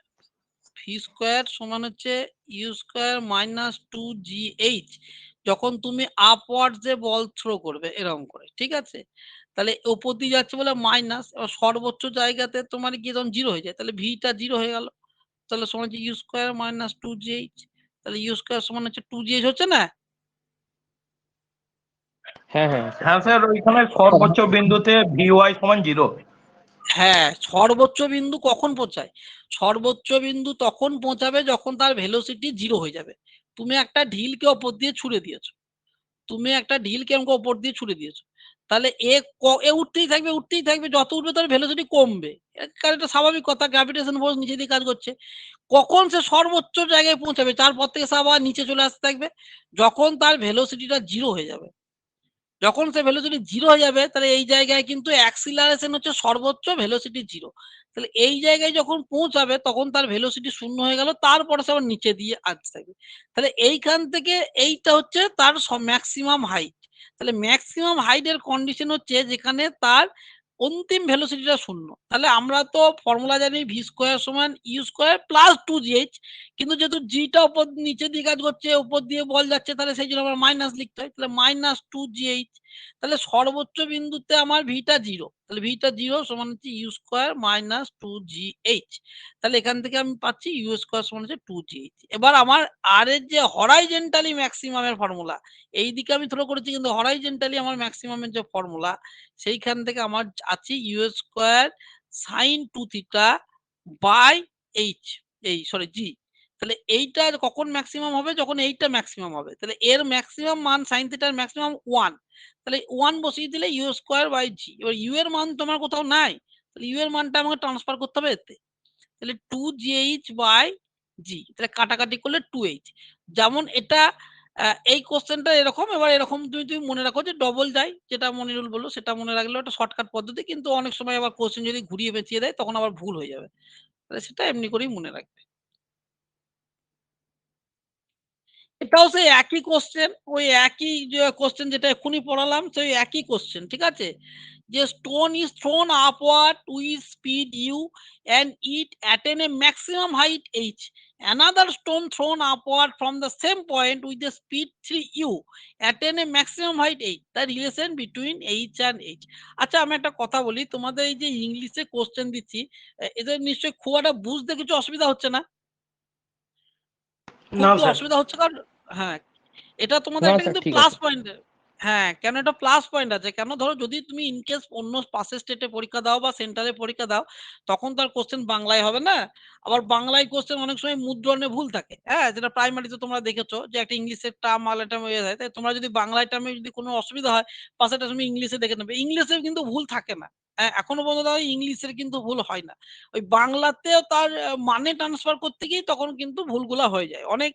A: ভি স্কোয়ার সমান হচ্ছে ইউ স্কোয়ার মাইনাস 2gh, যখন তুমি আপওয়ার্ডসে বল থ্রো করবে এরকম করে, ঠিক আছে। তাহলে ওপর দিয়ে যাচ্ছে বলে মাইনাস, এবার সর্বোচ্চ জায়গাতে তোমার গিয়ে যখন 0 হয়ে যায় তাহলে ভিটা 0 হয়ে গেল, তাহলে সমান হচ্ছে ইউ স্কোয়ার মাইনাস 2gh, তাহলে ইউ স্কোয়ার সমান হচ্ছে 2gh হচ্ছে না।
E: হ্যাঁ হ্যাঁ স্যার।
D: হ্যাঁ স্যার ওইখানে সর্বোচ্চ বিন্দুতে ভিওয়াই সমান 0।
A: হ্যাঁ সর্বোচ্চ বিন্দু কখন পৌঁছায়, সর্বোচ্চ বিন্দু তখন পৌঁছাবে যখন তার ভেলোসিটি 0 হয়ে যাবে। তুমি একটা ঢিলকে ওপর দিয়ে ছুড়ে দিয়েছো, তুমি একটা ঢিলকে আমাকে ওপর দিয়ে ছুড়ে দিয়েছো, তাহলে এ উঠতেই থাকবে উঠতেই থাকবে, যত উঠবে তার ভেলোসিটি কমবে, কারণ এটা স্বাভাবিক কথা, গ্র্যাভিটেশন ফোর্স নিচে দিয়ে কাজ করছে। কখন সে সর্বোচ্চ জায়গায় পৌঁছাবে, তারপর থেকে সে আবার নিচে চলে আসতে থাকবে, যখন তার ভেলোসিটিটা 0 হয়ে যাবে। যখন সে ভেলোসিটি 0 হয়ে যাবে তাহলে এই জায়গায় কিন্তু অ্যাক্সিলারেশন হচ্ছে সর্বোচ্চ, ভেলোসিটি 0, তাহলে এই জায়গায় যখন পৌঁছাবে তখন তার ভেলোসিটি 0 হয়ে গেল, তারপরে সে আবার নিচে দিয়ে আসতে থাকবে। তাহলে এইখান থেকে এইটা হচ্ছে তার ম্যাক্সিমাম হাইট, তাহলে ম্যাক্সিমাম হাইটের কন্ডিশন হচ্ছে যেখানে তার অন্তিম ভেলোসিটিটা 0। তাহলে আমরা তো ফর্মুলা জানি ভি স্কোয়ার সমান ইউ স্কোয়ার প্লাস 2gh, কিন্তু যেহেতু জিটা উপর নিচে দিয়ে কাজ করছে, উপর দিয়ে বল যাচ্ছে, তাহলে সেই জন্য আমার মাইনাস লিখতে হয়, তাহলে মাইনাস 2gh। তাহলে সর্বোচ্চ বিন্দুতে আমার ভিটা 0, তাহলে ভিটা 0 সমান হচ্ছে ইউ স্কোয়ার মাইনাস 2gh, তাহলে এখান থেকে আমি পাচ্ছি ইউ স্কোয়ার সমান হচ্ছে 2gh। এবার আমার আর এর যে হরাইজেন্টালি ম্যাক্সিমামের ফর্মুলা, এইদিকে আমি থ্রো করেছি কিন্তু হরাইজেন্টালি আমার ম্যাক্সিমামের যে ফর্মুলা, সেইখান থেকে আমার আছে u square sine 2 theta by h, এই সরি জি। তাহলে এইটা কখন ম্যাক্সিমাম হবে, যখন এইটা ম্যাক্সিমাম হবে, তাহলে এর ম্যাক্সিমাম মান সাইন থিটার ম্যাক্সিমাম 1, তাহলে 1 বসিয়ে দিলে ইউ স্কোয়ার বাই জি। এবার ইউ এর মান তোমার কোথাও নাই, তাহলে ইউ এর মানটা আমাকে ট্রান্সফার করতে হবে এতে, তাহলে 2gh বাই জি, তাহলে কাটাকাটি করলে 2h। যেমন এটা এই কোশ্চেনটা এরকম, এবার এরকম তুমি তুমি মনে রাখো যে ডবল যায়, যেটা মনিরুল বললো সেটা মনে রাখলে একটা শর্টকাট পদ্ধতি, কিন্তু অনেক সময় আবার কোশ্চেন যদি ঘুরিয়ে পেঁচিয়ে দেয় তখন আবার ভুল হয়ে যাবে, তাহলে সেটা এমনি করেই মনে রাখবে। এটাও সেই একই কোশ্চেন, ওই একই কোশ্চেন যেটা এক্ষুনি পড়ালাম সেই একই কোশ্চেন, ঠিক আছে। যে stone is thrown upward with speed u and it attain a maximum height h, another stone thrown upward from the same point with the speed 3u attain a maximum height h, the relation between h and h। আচ্ছা আমি একটা কথা বলি, তোমাদের এই যে ইংলিশে question দিচ্ছি, এদের নিশ্চয়ই খুব একটা বুঝতে কিছু অসুবিধা হচ্ছে না, খুব
D: না
A: কি
D: স্যার।
A: অসুবিধা হচ্ছে কারণ, হ্যাঁ এটা তোমাদের
E: না
A: একটা
E: স্যার
A: কিন্তু
E: ঠিক
A: প্লাস
E: আছে।
A: পয়েন্ট, হ্যাঁ, কেন এটা প্লাস পয়েন্ট আছে? কেন ধরো যদি তুমি ইন কেস অন্য পাশের স্টেটে পরীক্ষা দাও বা সেন্টারে পরীক্ষা দাও, তখন তো আর কোয়েশ্চেন বাংলায় হবে না। আবার বাংলায় কোয়েশ্চেন অনেক সময় মুদ্রণে ভুল থাকে। হ্যাঁ? যেটা প্রাইমারিতে তোমরা দেখেছো যে একটা ইংলিশের টার্ম বাংলা টার্ম হয়ে যায়। তাই তোমরা যদি বাংলায় টার্মে যদি কোনো অসুবিধা হয়, পাশেরটা তুমি ইংলিশে দেখে নেবে। ইংলিশের কিন্তু ভুল থাকে না। হ্যাঁ? এখনো পর্যন্ত ইংলিশের কিন্তু ভুল হয় না। ওই বাংলাতেও তার মানে ট্রান্সফার করতে গিয়েই তখন কিন্তু ভুলগুলা হয়ে যায়। অনেক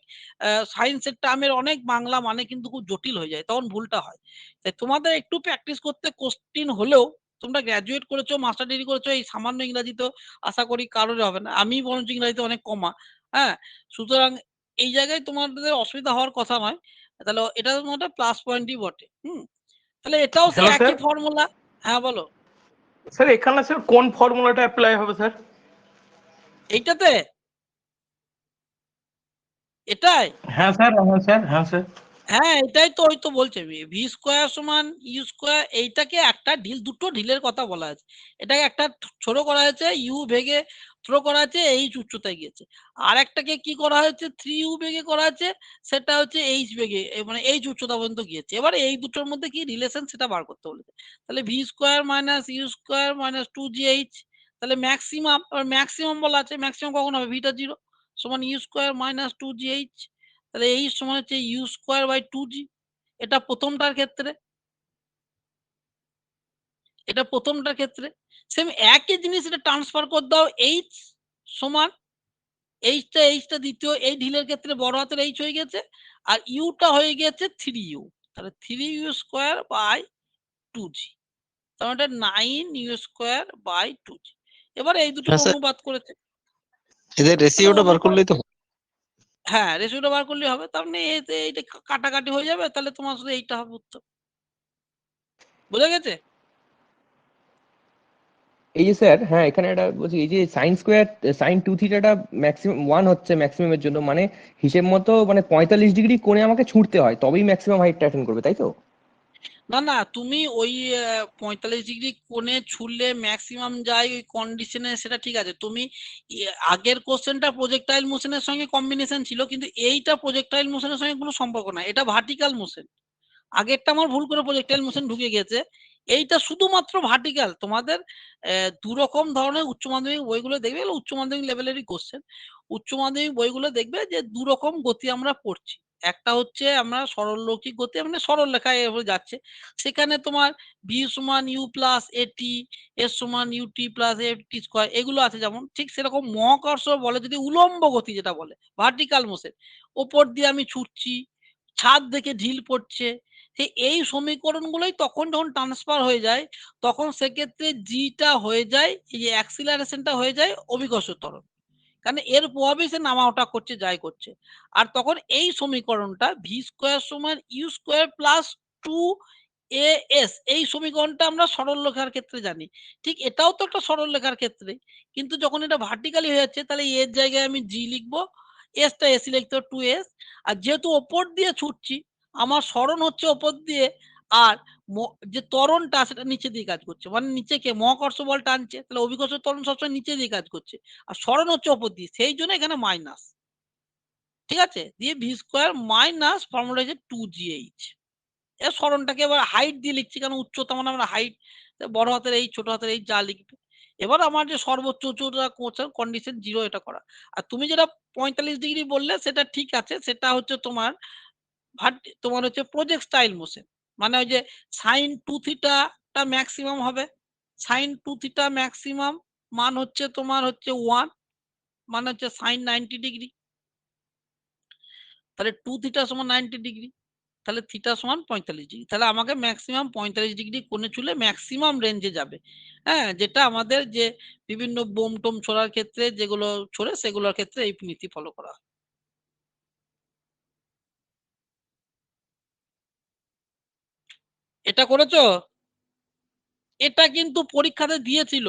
A: সায়েন্সের টার্মের অনেক বাংলা মানে কিন্তু খুব জটিল হয়ে যায়। তখন ভুলটা হয়। তাই তোমাদের একটু প্র্যাকটিস করতে কঠিন হলেও তোমরা গ্র্যাজুয়েট করেছো, মাস্টার ডিগ্রি করেছো, এই সামান্য ইংরাজি তো আশা করি কারোরই হবে না। আমি বরঞ্চ ইংরাজিতে অনেক কমা। হ্যাঁ? সুতরাং এই জায়গায় তোমাদের অসুবিধা হওয়ার কথা নয়। তাহলে এটা তোমাদের প্লাস পয়েন্টই বটে। তাহলে এটাও সেই
D: হ্যালো স্যার।
A: একই ফর্মুলা। হ্যাঁ, বলো।
D: স্যার এখানে স্যার কোন ফর্মুলাটা অ্যাপ্লাই হবে স্যার?
A: এইটাতে? এটাই?
D: হ্যাঁ স্যার, হ্যাঁ স্যার, হ্যাঁ স্যার।
A: হ্যাঁ, এটাই তো ওই তো বলছে ভি স্কোয়ার সমান ইউ স্কোয়ার, এইটাকে একটা দুটো ঢিলের কথা বলা আছে। এটাকে একটা ছোট করা হয়েছে, ইউ ভেগে থ্রো করা আছে, এইচ উচ্চতায় গিয়েছে। আর একটাকে কি করা হয়েছে, 3u বেগে করা আছে, সেটা হচ্ছে এইচ বেগে মানে এইচ উচ্চতা পর্যন্ত গিয়েছে। এবার এই দুটোর মধ্যে কি রিলেশন সেটা বার করতে বলেছে। তাহলে V square minus u square minus 2gh, তাহলে ম্যাক্সিমাম, ম্যাক্সিমাম বলা আছে, ম্যাক্সিমাম কখন হবে, ভিটা 0 সমান ইউ স্কোয়ার মাইনাস 2gh, তাহলে এই সমান হচ্ছে ইউ স্কোয়ার বাই 2g। এটা প্রথমটার ক্ষেত্রে, এটা প্রথমটার ক্ষেত্রে সেম একই জিনিস, এটা ট্রান্সফার করে দাও এইচ সমান এইচটা দ্বিতীয় এই ঢিলের ক্ষেত্রে বড় হাতের এইচ হয়ে গেছে, আর ইউটা হয়ে গেছে 3u, তাহলে 3u স্কোয়ার বাই 2g, তাহলে এটা 9u স্কোয়ার বাই 2g। এবার এই দুটোকে
C: হ্যাঁ স্যার,
A: অনুবাদ করেছে,
C: এদের
A: তাহলে
C: রেশিওটা বার করলেই তো হবে।
A: হ্যাঁ রেশিওটা বার করলেই হবে। তার মানে এইটা কাটাকাটি হয়ে যাবে, তাহলে তোমার শুধু এইটা হবে উত্তর। বুঝা গেছে?
E: এই যে স্যার, হ্যাঁ এখানে একটা বলছি, এই যে সাইন স্কোয়ার সাইন 2θ ম্যাক্সিমাম 1 হচ্ছে ম্যাক্সিমামের জন্য, মানে হিসেব মতো মানে 45 ডিগ্রি কোণে আমাকে ছুটতে হয় তবেই ম্যাক্সিমাম হাইটটা অ্যাটেন্ড করবে, তাই তো?
A: না, না, তুমি ওই 45 ডিগ্রি কোণে ছুড়লে ম্যাক্সিমাম যায় ওই কন্ডিশনে, সেটা ঠিক আছে। তুমি আগের কোশ্চেনটা প্রজেক্টাইল মোশনের সঙ্গে কম্বিনেশন ছিল, কিন্তু এইটা প্রজেক্টাইল মোশনের সঙ্গে কোনো সম্পর্ক না, এটা ভার্টিক্যাল মোশন। আগেরটা আমার ভুল করে প্রজেক্টাইল মোশন ঢুকে গেছে, এইটা শুধুমাত্র ভার্টিক্যাল। তোমাদের দু রকম ধরনের উচ্চ মাধ্যমিক বইগুলো দেখবে, এগুলো উচ্চ মাধ্যমিক লেভেলেরই কোশ্চেন। উচ্চ মাধ্যমিক বইগুলো দেখবে যে দু রকম গতি আমরা পড়ছি। একটা হচ্ছে আমরা সরলরৈখিক গতি, মানে সরল রেখায় এভাবে যাচ্ছে, সেখানে তোমার ভি সমান ইউ প্লাস এটি, এস সমান ইউটি প্লাস এটি স্কোয়ার, এগুলো আছে যেমন, ঠিক সেরকম মহাকর্ষ বলে যদি উলম্ব গতি, যেটা বলে ভার্টিক্যাল মোশন, ওপর দিয়ে আমি ছুটছি, ছাদ থেকে ঢিল পড়ছে, এই সমীকরণগুলোই তখন যখন ট্রান্সফার হয়ে যায়, তখন সেক্ষেত্রে জিটা হয়ে যায়, এই যে অ্যাক্সিলারেশনটা হয়ে যায় অভিকর্ষ ত্বরণ, কারণ এর প্রভাবেই সে নামা ওঠা করছে, যাই করছে। আর তখন এই সমীকরণটা ভি স্কোয়ার সমান ইউ স্কোয়ার প্লাস 2as, এই সমীকরণটা আমরা সরল রেখার ক্ষেত্রে জানি। ঠিক এটাও তো একটা সরল রেখার ক্ষেত্রে, কিন্তু যখন এটা ভার্টিক্যালি হয়ে যাচ্ছে, তাহলে এর জায়গায় আমি জি লিখবো, এসটা এসি লিখতে হবে 2s। আর যেহেতু ওপর দিয়ে ছুটছি, আমার সরণ হচ্ছে ওপর দিয়ে, আর যে ত্বরণটা সেটা নিচে দিয়ে কাজ করছে, মানে নিচে কে মহাকর্ষ বল টানছে, তাহলে অভিকর্ষ ত্বরণ সবসময় নিচে দিয়ে কাজ করছে, আর সরণ হচ্ছে ওপর দিয়ে, সেই জন্য এখানে মাইনাস। ঠিক আছে, দিয়ে ভি স্কোয়ার মাইনাস ফর্মুলা হচ্ছে 2gh। এর সরণটাকে এবার হাইট দিয়ে লিখছি, কারণ উচ্চতা মানে আমরা হাইট, বড় হাতের এই ছোট হাতের এই যা লিখবে। এবার আমার যে সর্বোচ্চ উচ্চতা কন্ডিশন 0 এটা করা। আর তুমি যেটা 45 ডিগ্রি বললে সেটা ঠিক আছে, সেটা হচ্ছে তোমার তোমার হচ্ছে প্রজেক্টাইল মোশন, মানে ওই যে সাইন 2 থিটাটা ম্যাক্সিমাম হবে, সাইন 2 থিটা ম্যাক্সিমাম মান হচ্ছে তোমার হচ্ছে 1, মানে হচ্ছে সাইন 90 ডিগ্রি, তাহলে 2 থিটা সমান 90 ডিগ্রি, তাহলে থিটা সমান 45 ডিগ্রি, তাহলে আমাকে ম্যাক্সিমাম 45 ডিগ্রি কোণে চুলে ম্যাক্সিমাম রেঞ্জে যাবে। হ্যাঁ, যেটা আমাদের যে বিভিন্ন বোম টোম ছোড়ার ক্ষেত্রে যেগুলো ছোড়ে, সেগুলোর ক্ষেত্রে এই নীতি ফলো করা হয়। এটা করেছো? এটা কিন্তু পরীক্ষাতে দিয়েছিল,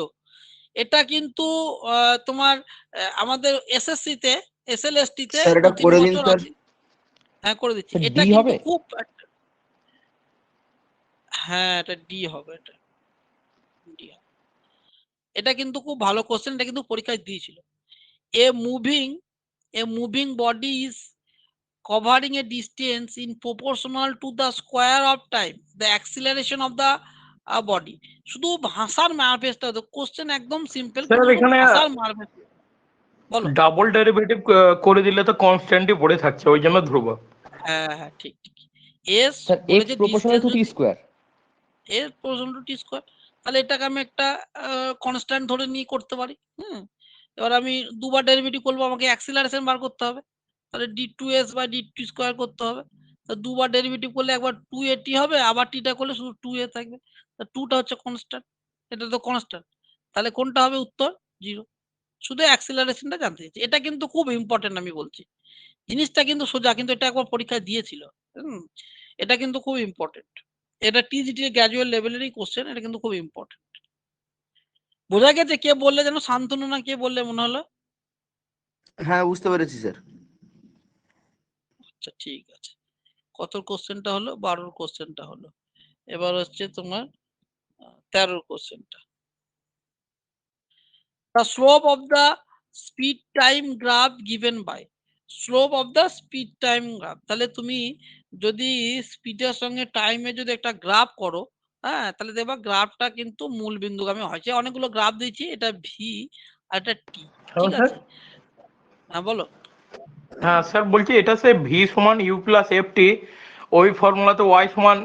A: এটা কিন্তু তোমার আমাদের এসএসসি তে, এসএলএসটি তে
B: স্যার
A: দু
B: এটা
A: তিন
B: করে দিন
A: বছর
B: স্যার।
A: আগে। হ্যাঁ, করে দিচ্ছি। এটা
E: ডি
A: কিন্তু
E: হবে?
A: খুব, হ্যাঁ এটা ডি হবে, এটা ডি হবে। এটা কিন্তু খুব ভালো কোশ্চেন, এটা কিন্তু পরীক্ষায় দিয়েছিল। A moving body is covering a distance in proportional to the square of time, the acceleration of the body. শুধু ভাষার মারফেসটা তো কোশ্চেন একদম সিম্পল,
D: স্যার
A: কিন্তু
D: এখানে
A: ভাষার মারফেস। বলো।
D: ডাবল ডেরিভেটিভ করে দিলে তো কনস্ট্যান্টই পড়ে থাকছে, ওই জন্য ধ্রুবক।
A: হ্যাঁ হ্যাঁ ঠিক ঠিক। এস
E: স্যার
A: বলে
E: এক্স
A: যে
E: proportional to T
A: distance,
E: square.
A: এর প্রপোর্শনাল টু টি স্কয়ার, তাহলে এটাকে আমি একটা কনস্ট্যান্ট ধরে নিয়ে করতে পারি। এবার আমি দুবার ডেরিভেটিভ করবো, আমাকে অ্যাক্সিলারেশন বার করতে হবে, তাহলে d2s বাই d2 স্কয়ার করতে হবে। তা দুবার ডেরিভেটিভ করলে একবার 2at হবে, আবার টিটা করলে শুধু 2a থাকবে। তা 2টা হচ্ছে কনস্ট্যান্ট, এটা তো কনস্ট্যান্ট, তাহলে কোনটা হবে উত্তর? 0। শুধু অ্যাক্সিলারেশনটা জানতে চাইছি, এটা কিন্তু খুব ইম্পর্টেন্ট। আমি বলছি জিনিসটা কিন্তু সোজা, কিন্তু এটা একবার পরীক্ষায় দিয়েছিল। এটা কিন্তু খুব ইম্পর্টেন্ট, এটা টিজিটি গ্র্যাজুয়েট লেভেলেরই কোশ্চেন, এটা কিন্তু খুব ইম্পর্টেন্ট। বোঝা গেছে? কে বললে যেন, শান্তনু না কে বললে মনে হলো?
B: হ্যাঁ বুঝতে পেরেছি স্যার।
A: আচ্ছা ঠিক আছে। কত কোশ্চেনটা হলো? 12 কোশ্চেনটা হলো। এবার হচ্ছে তোমার 13 কোশ্চেনটা। The slope of the speed time graph given by, slope of the speed time graph, তাহলে তুমি যদি স্পিডের সঙ্গে টাইমে যদি একটা গ্রাফ করো, হ্যাঁ, তাহলে দেখবা গ্রাফটা কিন্তু মূল বিন্দুগামী হয়। যে অনেকগুলো গ্রাফ দিয়েছি, এটা ভি আর এটা টি, ঠিক
D: স্যার
A: আছে? হ্যাঁ বলো।
D: হ্যাঁ স্যার বলছি এটা সে ভি সমান ইউ প্লাস এফ টি, ওই ফর্মুলাতে ওয়াই সমান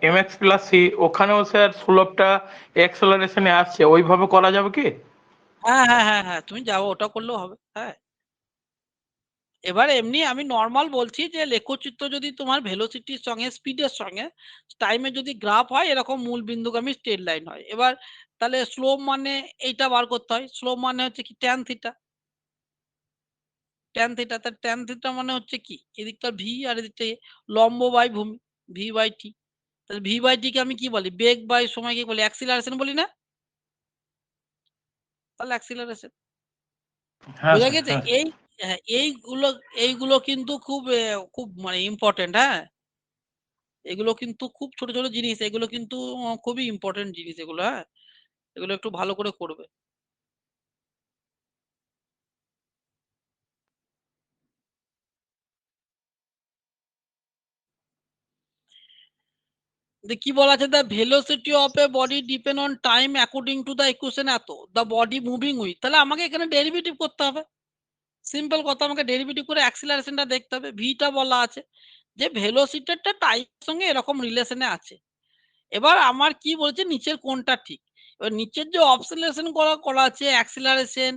D: এম এক্স প্লাস সি, ওখানেও স্যার সুলভটা অ্যাক্সেলারেশনে আসছে, ওইভাবে করা যাবে কি?
A: হ্যাঁ হ্যাঁ হ্যাঁ হ্যাঁ, তুমি যাও, ওটা করলেও হবে। হ্যাঁ, এবার এমনি আমি নর্মাল বলছি যে লেখচিত্র যদি তোমার ভেলোসিটির সঙ্গে স্পিডের সঙ্গে টাইমে যদি গ্রাফ হয়, এরকম মূল বিন্দুগামী স্ট্রেট লাইন হয়। এবার তাহলে স্লোপ মানে এইটা বার করতে হয়। স্লোপ মানে হচ্ছে কি ট্যান থিটা, ট্যান থিটা। তার ট্যান থিটা মানে হচ্ছে কি, এদিকটা ভি আর এদিকটা লম্ব বাই ভূমি, ভি বাই টি। তাহলে ভি বাই টি কে আমি কি বলি? বেগ বাই সময় কি বলি? অ্যাক্সিলারেশন বলি না? তাহলে অ্যাক্সিলারেশন।
D: হ্যাঁ
A: বোঝা
D: স্যার,
A: গেছে?
D: হ্যাঁ।
A: এই হ্যাঁ, এইগুলো কিন্তু খুব খুব মানে ইম্পর্টেন্ট। হ্যাঁ, এগুলো কিন্তু খুব ছোট ছোট জিনিস, এগুলো কিন্তু খুবই ইম্পর্টেন্ট জিনিস এগুলো। হ্যাঁ, এগুলো একটু ভালো করে করবে। কি বলা আছে? The velocity of A body depend on time according to the equation এত, দ্য বডি মুভিং উইথ। তাহলে আমাকে এখানে ডেরিভেটিভ করতে হবে। সিম্পল কথা, আমাকে ডেরিভেটিভ করে অ্যাক্সিলারেশনটা দেখতে হবে। ভিটা বলা আছে যে ভেলোসিটিটা টাইমের সঙ্গে এরকম রিলেশনে আছে। এবার আমার কি বলছে, নিচের কোনটা ঠিক? এবার নিচের যে অবসেলেশন করা আছে, acceleration,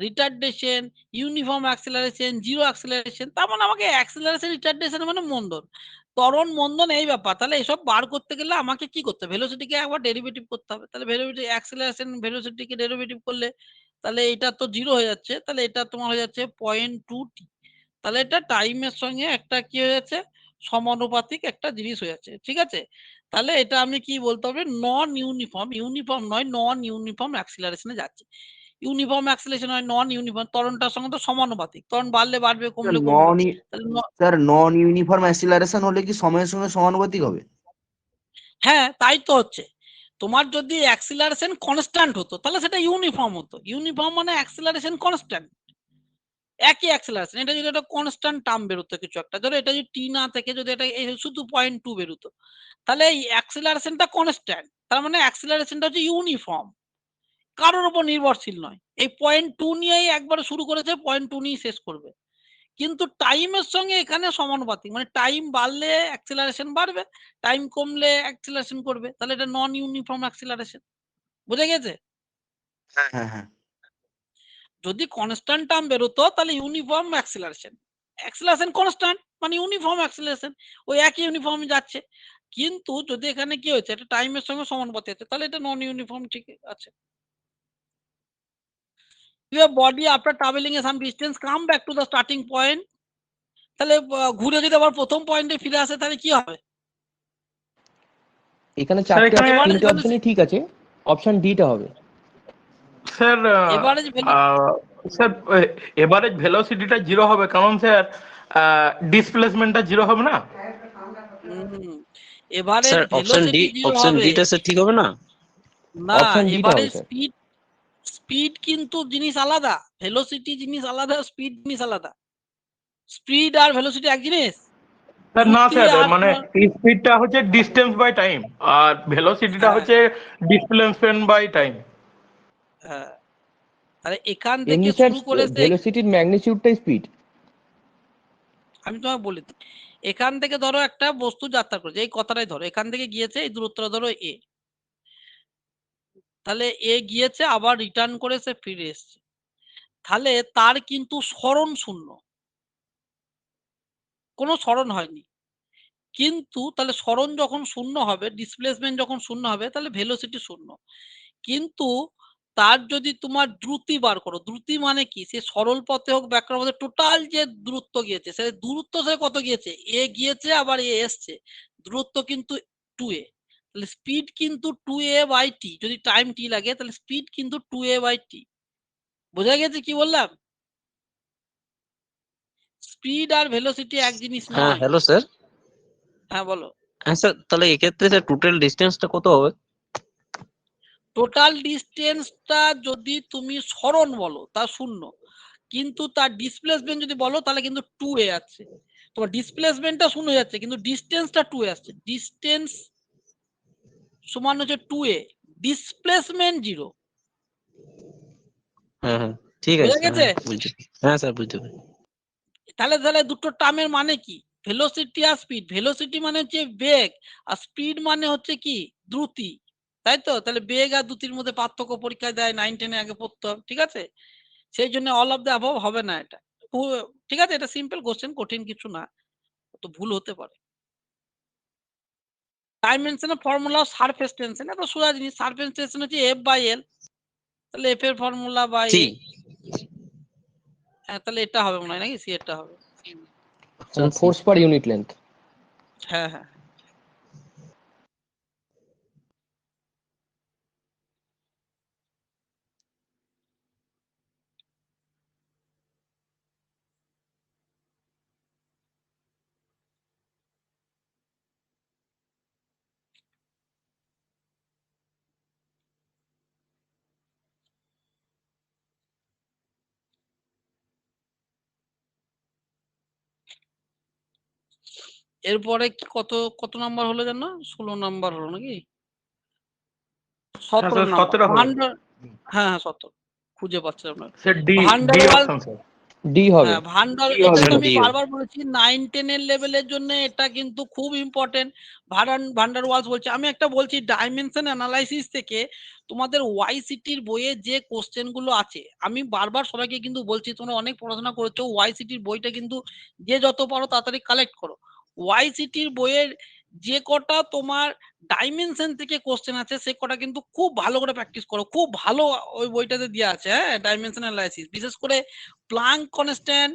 A: retardation, uniform acceleration, zero acceleration, তার মানে আমাকে অ্যাক্সিলারেশন রিটার্ডেশন মানে মন্দন, ত্বরণ মন্দন, এই ব্যাপার। তাহলে এসব বার করতে গেলে আমাকে কি করতে হবে? ভেলোসিটিকে একবার ডেরিভেটিভ করতে হবে। তাহলে ভেলোসিটি অ্যাক্সিলারেশন ভেলোসিটিকে ডেরিভেটিভ করলে তাহলে এটা তো জিরো হয়ে যাচ্ছে, তাহলে এটা তোমার হয়ে যাচ্ছে 0.2 টি। তাহলে এটা টাইমের সঙ্গে একটা কি হয়ে যাচ্ছে, সমানুপাতিক একটা জিনিস হয়ে যাচ্ছে, ঠিক আছে? তাহলে এটা আমি কি বলতে হবে? নন ইউনিফর্ম, ইউনিফর্ম নয়, নন ইউনিফর্ম অ্যাক্সিলারেশনে যাচ্ছে। ইউনিফর্ম অ্যাক্সিলারেশন হয় নন ইউনিফর্ম, ত্বরণটার সঙ্গে তো সমানুপাতিক, ত্বরণ বাড়লে বাড়বে, কমলে কমবে।
B: নন
A: তাহলে
B: স্যার নন ইউনিফর্ম অ্যাক্সিলারেশন হলে কি সময়ের সঙ্গে সমানুপাতিক হবে?
A: হ্যাঁ তাই তো হচ্ছে। তোমার যদি অ্যাক্সিলারেশন কনস্ট্যান্ট হতো তাহলে সেটা ইউনিফর্ম হতো। ইউনিফর্ম মানে অ্যাক্সিলারেশন কনস্ট্যান্ট, একই অ্যাক্সিলারেশন। এটা যদি একটা কনস্ট্যান্ট টার্ম বেরোতো কিছু একটা, ধরো এটা যদি টি না থেকে যদি এটা শুধু 0.2 বেরোতো, তাহলে এই অ্যাক্সিলারেশনটা কনস্ট্যান্ট, তার মানে অ্যাক্সিলারেশনটা হচ্ছে ইউনিফর্ম, কারোর উপর নির্ভরশীল নয়। এই 0.2 নিয়েই একবার শুরু করেছে, 0.2 নিয়ে শেষ করবে। কিন্তু টাইমের সঙ্গে এখানে সমানুপাতিক, মানে টাইম বাড়লে অ্যাক্সিলারেশন বাড়বে, টাইম কমলে অ্যাক্সিলারেশন করবে। তাহলে এটা নন ইউনিফর্ম অ্যাক্সিলারেশন। বুঝে গেছে?
B: হ্যাঁ হ্যাঁ হ্যাঁ।
A: যদি কনস্ট্যান্ট টার্ম বেরোতো তাহলে ইউনিফর্ম অ্যাক্সিলারেশন, অ্যাক্সিলারেশন কনস্ট্যান্ট মানে ইউনিফর্ম অ্যাক্সিলারেশন, ওই একই ইউনিফর্ম যাচ্ছে। কিন্তু যদি এখানে কি হয়েছে, এটা টাইমের সঙ্গে সমানুপাতিক আছে, তাহলে এটা নন ইউনিফর্ম ঠিক আছে। Your body after traveling a some distance come back to the starting point, তাহলে ঘুরে যদি আবার প্রথম পয়েন্টে ফিরে আসে তাহলে কি হবে?
E: এখানে
D: স্যার
E: চারটে
D: এখানে
A: এবারে
E: তিনটে অপশনই ঠিক আছে, অপশন ডিটা হবে।
D: Sir
A: average value,
D: sir average ভেলোসিটিটা জিরো হবে, কারণ স্যার ডিসপ্লেসমেন্টটা জিরো হবে না।
A: Average
C: sir option D,
A: velocity zero
C: option
A: হবে
C: ডিটা স্যার ঠিক হবে না?
A: না।
E: অপশন ডিটা হবে
A: এভারেজ
E: স্যার।
A: স্পিড, স্পিড কিন্তু জিনিস আলাদা, ভেলোসিটি জিনিস আলাদা, স্পিড জিনিস আলাদা। স্পিড আর ভেলোসিটি এক জিনিস?
D: স্যার না
A: দ্রুতি
D: স্যার,
A: আর
D: মানে
A: তোমার
D: স্পিডটা হচ্ছে ডিস্টেন্স বাই টাইম আর ভেলোসিটিটা
A: হ্যাঁ
D: হচ্ছে ডিসপ্লেসমেন্ট বাই টাইম।
A: হ্যাঁ, তাহলে এখান থেকে
E: এমনি স্যার
A: শুরু করে
E: ভেলোসিটির ম্যাগনিটিউডটাই স্পিড।
A: আমি তোমাকে বলি তো, এখান থেকে ধরো একটা বস্তু যাত্রা করেছে, এই কথাটাই ধরো, এখান থেকে গিয়েছে, এই দূরত্বটা ধরো এ, তাহলে এ গিয়েছে আবার রিটার্ন করে সে ফিরে এসছে, তাহলে তার কিন্তু সরণ শূন্য, কোনো সরণ হয়নি। কিন্তু তাহলে সরণ যখন শূন্য হবে, ডিসপ্লেসমেন্ট যখন শূন্য হবে, তাহলে ভেলোসিটি শূন্য। কিন্তু তার যদি তোমার দ্রুতি বার করো, দ্রুতি মানে কি, সে সরল পথে হোক ব্যাকরণ পথে, টোটাল যে দূরত্ব গিয়েছে, সে দূরত্ব সে কত গিয়েছে, এ গিয়েছে আবার এ এসছে, দূরত্ব কিন্তু 2a, তাহলে স্পিড কিন্তু 2a বাই টি, যদি টাইম টি লাগে তাহলে স্পিড কিন্তু 2a বাই টি। বোঝা গেছে কি বললাম? স্পিড আর ভেলোসিটি এক জিনিস
C: হ্যাঁ,
A: নয়।
C: Hello sir.
A: হ্যাঁ বলো।
C: হ্যাঁ স্যার, তাহলে এক্ষেত্রে স্যার টোটাল ডিস্টেন্সটা কত হবে?
A: টোটাল ডিস্টেন্সটা যদি তুমি সরণ বলো তা শূন্য, কিন্তু তার ডিসপ্লেসমেন্ট যদি বলো তাহলে কিন্তু 2a আছে। তোমার ডিসপ্লেসমেন্টটা শূন্য হয়ে যাচ্ছে কিন্তু ডিস্টেন্সটা 2a আসছে, ডিস্টেন্স সমান হচ্ছে 2a, ডিসপ্লেসমেন্ট 0।
C: হ্যাঁ হ্যাঁ, ঠিক আছে
A: বোঝা
C: স্যার,
A: গেছে?
C: হ্যাঁ বুঝছি। হ্যাঁ স্যার, বুঝতে পারি।
A: তাহলে তাহলে দুটো টার্মের মানে কি, ভেলোসিটি আর স্পিড, ভেলোসিটি মানে হচ্ছে বেগ আর স্পিড মানে হচ্ছে কি দ্রুতি, তাই তো? তাহলে বেগ আর দ্রুতির মধ্যে পার্থক্য পরীক্ষায় দেয়, 9-10 আগে পড়তে হবে, ঠিক আছে? সেই জন্য অল অফ দ্য অ্যাবভ হবে না এটা। ঠিক আছে, এটা সিম্পল কোশ্চেন, কঠিন কিছু না, তো ভুল হতে পারে। ডাইমেনশনের ফর্মুলা সারফেস টেনশন, এত সোজা জিনিস, সারফেস টেনশন হচ্ছে এফ বাই এল, তাহলে এফ এর ফর্মুলা বাই
C: সি।
A: এ, হ্যাঁ তাহলে এটা হবে মনে হয়, নাকি সি এটা হবে?
E: Force per unit length.
A: হ্যাঁ হ্যাঁ। এরপরে কি কত কত নাম্বার হলো জানো? 16 নাম্বার হলো নাকি?
D: হ্যাঁ
A: 17
D: স্যার,
A: নাম্বার
D: 17 হলো।
A: ভান্ডার। হ্যাঁ হ্যাঁ 17, খুঁজে পাচ্ছিলাম না।
D: Sir D, D
A: van der Waal,
D: option sir.
E: D হবে।
A: হ্যাঁ ভান্ডার,
D: ডি
A: এটা
D: হবে
A: তো
D: স্যার।
A: আমি
C: ডি।
A: বারবার বলেছি 9-10 লেভেলের জন্য এটা কিন্তু খুব ইম্পর্টেন্ট। ভান্ডারওয়ালস বলছে, আমি একটা বলছি, ডাইমেনশন অ্যানালাইসিস থেকে তোমাদের ওয়াইসিটির বইয়ে যে কোশ্চেন গুলো আছে, আমি বারবার সবাইকে কিন্তু বলছি, তোমরা অনেক পড়াশোনা করেছো, ওয়াইসিটির বইটা কিন্তু যে যত পারো তাড়াতাড়ি কালেক্ট করো। ওয়াইসিটির বইয়ের যে কটা তোমার ডাইমেনশন থেকে কোশ্চেন আছে সে কটা কিন্তু খুব ভালো করে প্র্যাকটিস করো, খুব ভালো ওই বইটাতে দেওয়া আছে। হ্যাঁ, ডাইমেনশন অ্যানালাইসিস, বিশেষ করে প্লাঙ্ক কনস্ট্যান্ট,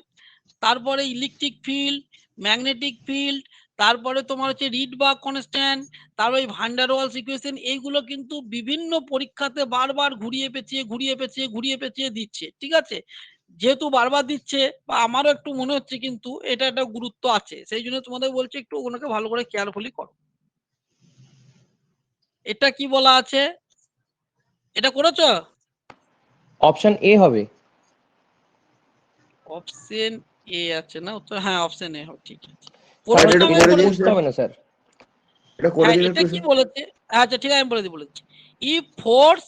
A: তারপরে ইলেকট্রিক ফিল্ড, ম্যাগনেটিক ফিল্ড, তারপরে তোমার হচ্ছে রিডবার্গ কনস্ট্যান্ট, তারপরে ভান্ডারওয়ালস ইকুয়েশন, এইগুলো কিন্তু বিভিন্ন পরীক্ষাতে বারবার ঘুরিয়ে পেঁচিয়ে দিচ্ছে, ঠিক আছে? যেহেতু বারবার দিচ্ছে বা আমারও একটু মনে হচ্ছে কিন্তু এটা একটা গুরুত্ব আছে, সেই জন্য তোমাদের বলছি একটু ওগুলোকে ভালো করে কেয়ারফুলি করো। এটা কি বলা আছে, এটা করেছো?
E: অপশন এ হবে।
A: অপশন এ আছে না উত্তর? হ্যাঁ অপশন এ হবে, ঠিক আছে।
E: স্যার
B: এটা
A: প্রশ্নটা
B: একটু
A: আমি
B: করে
A: বলে
B: দিন
E: বুঝতে
B: স্যার,
E: হবে না স্যার।
B: এটা করে
A: হ্যাঁ
B: দিন
A: এটা
B: একটু
A: কি
B: স্যার।
A: বলেছে, আচ্ছা ঠিক আছে আমি বলেছি, if force,